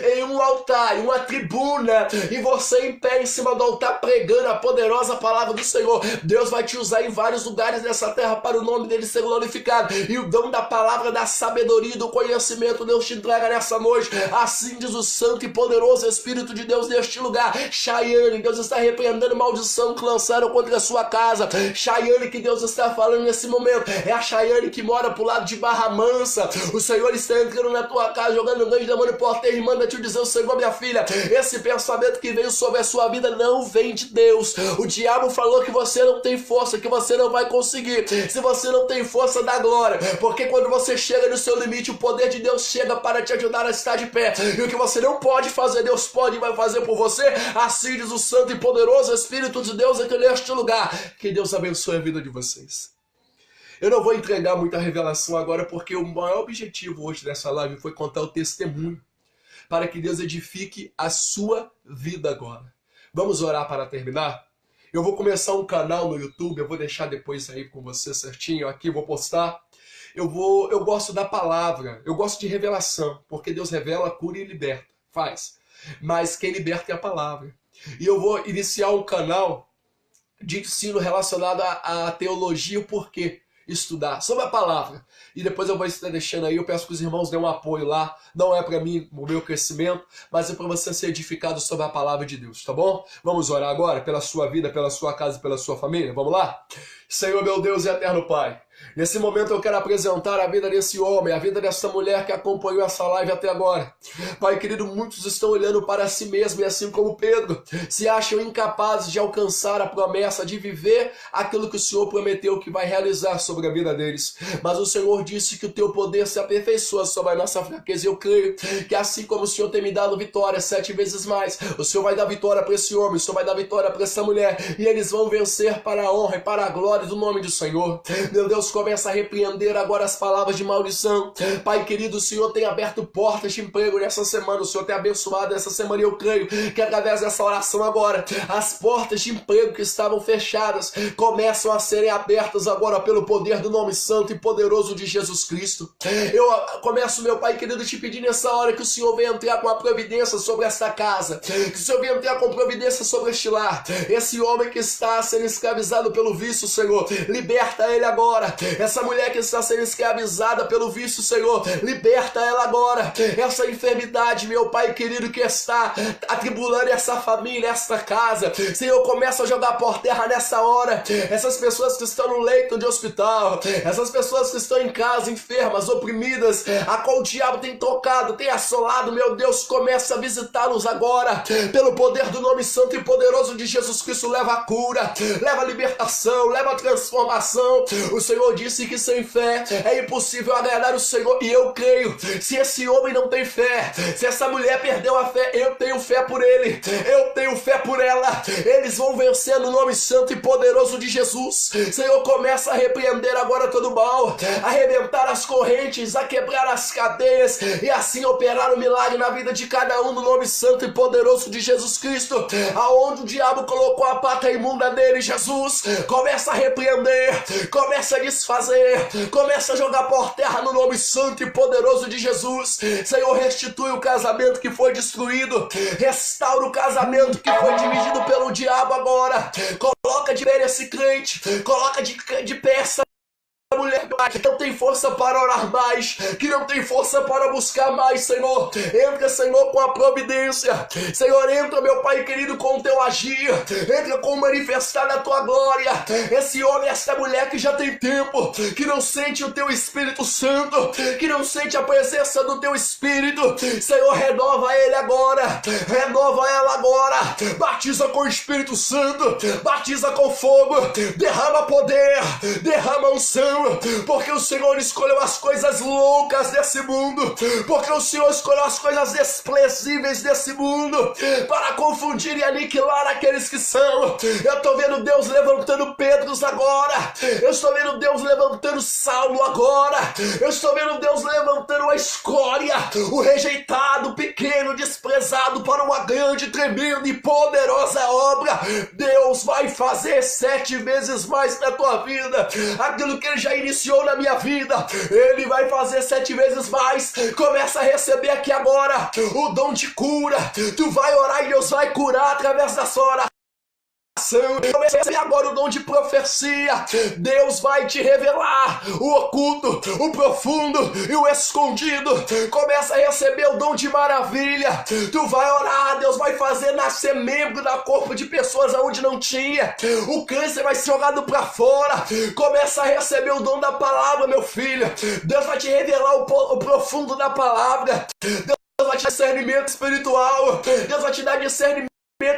em um altar, em uma tribuna, e você em pé em cima do altar pregando a poderosa palavra do Senhor. Deus vai te usar em vários lugares dessa terra para o nome dele ser glorificado, e o dom da palavra da sabedoria sabedoria e do conhecimento Deus te entrega nessa noite. Assim diz o santo e poderoso Espírito de Deus neste lugar. Chayane, Deus está repreendendo maldição que lançaram contra a sua casa. Chayane, que Deus está falando nesse momento, é a Chayane que mora pro lado de Barra Mansa. O Senhor está entrando na tua casa, jogando um grande demônio porteiro e manda te dizer: o Senhor, minha filha, esse pensamento que veio sobre a sua vida não vem de Deus. O diabo falou que você não tem força, que você não vai conseguir. Se você não tem força, dá glória, porque quando você chega no seu limite, o poder de Deus chega para te ajudar a estar de pé. E o que você não pode fazer, Deus pode e vai fazer por você. Assim diz o santo e poderoso Espírito de Deus aqui neste lugar. Que Deus abençoe a vida de vocês. Eu não vou entregar muita revelação agora, porque o maior objetivo hoje dessa live foi contar o testemunho, para que Deus edifique a sua vida agora. Vamos orar para terminar? Eu vou começar um canal no YouTube, eu vou deixar depois aí com você certinho, aqui vou postar. Eu gosto da palavra, eu gosto de revelação, porque Deus revela, cura e liberta, faz. Mas quem liberta é a palavra. E eu vou iniciar um canal de ensino relacionado à teologia, o porquê estudar sobre a palavra. E depois eu vou estar deixando aí, eu peço que os irmãos dêem um apoio lá. Não é para mim, o meu crescimento, mas é para você ser edificado sobre a palavra de Deus, tá bom? Vamos orar agora pela sua vida, pela sua casa e pela sua família? Vamos lá? Senhor, meu Deus e eterno Pai, nesse momento eu quero apresentar a vida desse homem, a vida dessa mulher que acompanhou essa live até agora. Pai querido, muitos estão olhando para si mesmos e assim como Pedro, se acham incapazes de alcançar a promessa, de viver aquilo que o Senhor prometeu que vai realizar sobre a vida deles. Mas o Senhor disse que o teu poder se aperfeiçoa sobre a nossa fraqueza. Eu creio que assim como o Senhor tem me dado vitória 7 vezes mais, o Senhor vai dar vitória para esse homem, o Senhor vai dar vitória para essa mulher, e eles vão vencer para a honra e para a glória do nome do Senhor. Meu Deus, começa a repreender agora as palavras de maldição. Pai querido, o Senhor tem aberto portas de emprego nessa semana, o Senhor tem abençoado essa semana, e eu creio que através dessa oração agora, as portas de emprego que estavam fechadas começam a serem abertas agora pelo poder do nome santo e poderoso de Jesus Cristo. Eu começo, meu Pai querido, te pedir nessa hora que o Senhor venha entrar com a providência sobre esta casa, que o Senhor venha entrar com providência sobre este lar. Esse homem que está sendo escravizado pelo vício, Senhor, liberta ele agora. Essa mulher que está sendo escravizada pelo vício, Senhor, liberta ela agora. Essa enfermidade, meu Pai querido, que está atribulando essa família, esta casa, Senhor, começa a jogar por terra nessa hora. Essas pessoas que estão no leito de hospital, essas pessoas que estão em casa, enfermas, oprimidas, a qual o diabo tem tocado, tem assolado, meu Deus, começa a visitá-los agora. Pelo poder do nome santo e poderoso de Jesus Cristo, leva a cura, leva a libertação, leva a transformação. O Senhor disse que sem fé é impossível agradar o Senhor, e eu creio. Se esse homem não tem fé, se essa mulher perdeu a fé, eu tenho fé por ele, eu tenho fé por ela. Eles vão vencer no nome santo e poderoso de Jesus. Senhor, começa a repreender agora todo mal, a arrebentar as correntes, a quebrar as cadeias, e assim operar o milagre na vida de cada um no nome santo e poderoso de Jesus Cristo. Aonde o diabo colocou a pata imunda dele, Jesus, começa a repreender, começa a desfazer, começa a jogar por terra no nome santo e poderoso de Jesus. Senhor, restitui o casamento que foi destruído, restaura o casamento que foi dividido pelo diabo agora. Coloca de pé esse crente, coloca de pé essa mulher que não tem força para orar mais, que não tem força para buscar mais, Senhor. Entra, Senhor, com a providência. Senhor, entra, meu Pai querido, com o teu agir. Entra com o manifestar da tua glória. Esse homem, essa mulher que já tem tempo, que não sente o teu Espírito Santo, que não sente a presença do teu Espírito, Senhor, renova ele agora, renova ela agora. Batiza com o Espírito Santo, batiza com fogo, derrama poder, derrama unção, porque o Senhor escolheu as coisas loucas desse mundo, porque o Senhor escolheu as coisas desprezíveis desse mundo, para confundir e aniquilar aqueles que são. Eu estou vendo Deus levantando Pedros agora, eu estou vendo Deus levantando Saulo agora, eu estou vendo Deus levantando a escória, o rejeitado, pequeno, desprezado, para uma grande, tremenda e poderosa obra. Deus vai fazer 7 vezes mais na tua vida aquilo que Ele já iniciou na minha vida. Ele vai fazer 7 vezes mais. Começa a receber aqui agora o dom de cura. Tu vai orar e Deus vai curar através da sua oração. revelação. Recebe agora o dom de profecia. Deus vai te revelar o oculto, o profundo e o escondido. Começa a receber o dom de maravilha. Tu vai orar, Deus vai fazer nascer membro da corpo de pessoas aonde não tinha. O câncer vai ser jogado para fora. Começa a receber o dom da palavra, meu filho. Deus vai te revelar o profundo da palavra. Deus vai te dar discernimento espiritual. Deus vai te dar discernimento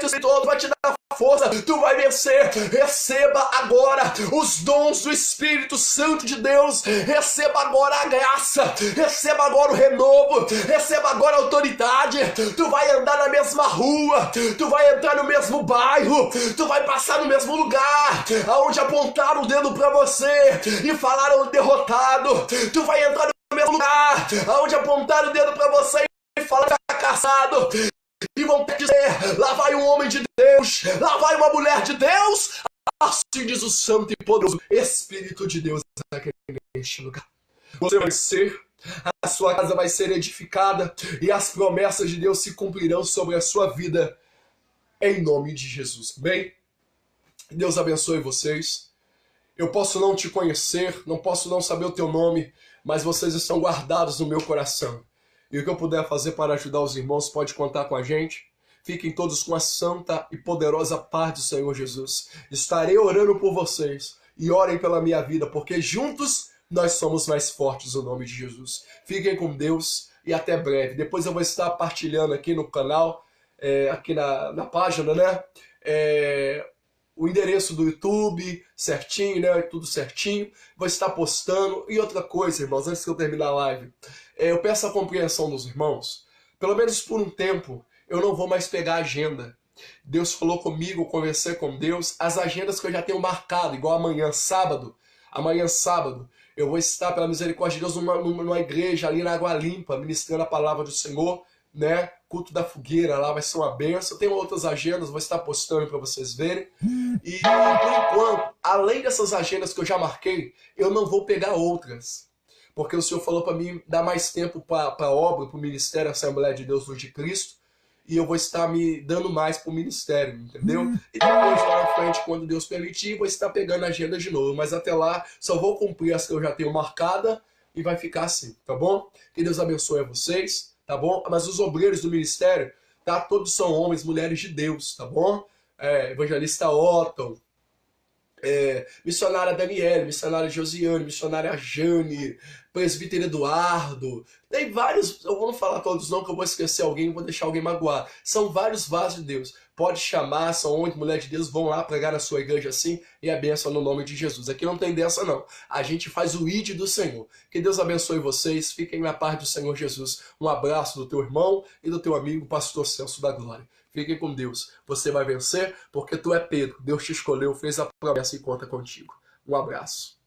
espiritual, vai te dar força, tu vai vencer. Receba agora os dons do Espírito Santo de Deus. Receba agora a graça, receba agora o renovo, receba agora a autoridade. Tu vai andar na mesma rua, tu vai entrar no mesmo bairro, tu vai passar no mesmo lugar aonde apontaram o dedo para você e falaram derrotado. Tu vai entrar no mesmo lugar aonde apontaram o dedo para você e falaram fracassado. E vão dizer, lá vai um homem de Deus, lá vai uma mulher de Deus. Assim diz o santo e poderoso Espírito de Deus aqui neste lugar. Você vai ser, a sua casa vai ser edificada e as promessas de Deus se cumprirão sobre a sua vida, em nome de Jesus. Bem, Deus abençoe vocês. Eu posso não te conhecer, não posso não saber o teu nome, mas vocês estão guardados no meu coração. E o que eu puder fazer para ajudar os irmãos, pode contar com a gente. Fiquem todos com a santa e poderosa paz do Senhor Jesus. Estarei orando por vocês e orem pela minha vida, porque juntos nós somos mais fortes no nome de Jesus. Fiquem com Deus e até breve. Depois eu vou estar partilhando aqui no canal, aqui na página, né? O endereço do YouTube certinho, né? Tudo certinho. Vou estar postando. E outra coisa, irmãos, antes que eu terminar a live, eu peço a compreensão dos irmãos. Pelo menos por um tempo, eu não vou mais pegar a agenda. Deus falou comigo, conversei com Deus. As agendas que eu já tenho marcado, igual amanhã, sábado. Amanhã, sábado, eu vou estar, pela misericórdia de Deus, numa igreja ali na Água Limpa, ministrando a palavra do Senhor, né? Culto da fogueira, lá vai ser uma benção. Eu tenho outras agendas, vou estar postando para vocês verem. E, por enquanto, além dessas agendas que eu já marquei, eu não vou pegar outras. Porque o Senhor falou para mim dar mais tempo para a obra, para o ministério Assembleia de Deus Luz de Cristo. E eu vou estar me dando mais para o ministério, entendeu? E depois lá na frente, quando Deus permitir, vou estar pegando a agenda de novo. Mas até lá, só vou cumprir as que eu já tenho marcada e vai ficar assim, tá bom? Que Deus abençoe a vocês, tá bom? Mas os obreiros do ministério, tá? Todos são homens, mulheres de Deus, tá bom? Evangelista Otton, missionária Daniela, missionária Josiane, missionária Jane, presbítero Eduardo. Tem vários, eu vou não falar todos não, que eu vou esquecer alguém, vou deixar alguém magoar. São vários vasos de Deus. Pode chamar, são homens, mulheres de Deus, vão lá pregar na sua igreja assim e a bênção no nome de Jesus. Aqui não tem dessa não. A gente faz o ID do Senhor. Que Deus abençoe vocês, fiquem na paz do Senhor Jesus. Um abraço do teu irmão e do teu amigo, pastor Celso da Glória. Fiquem com Deus. Você vai vencer porque tu é Pedro. Deus te escolheu, fez a promessa e conta contigo. Um abraço.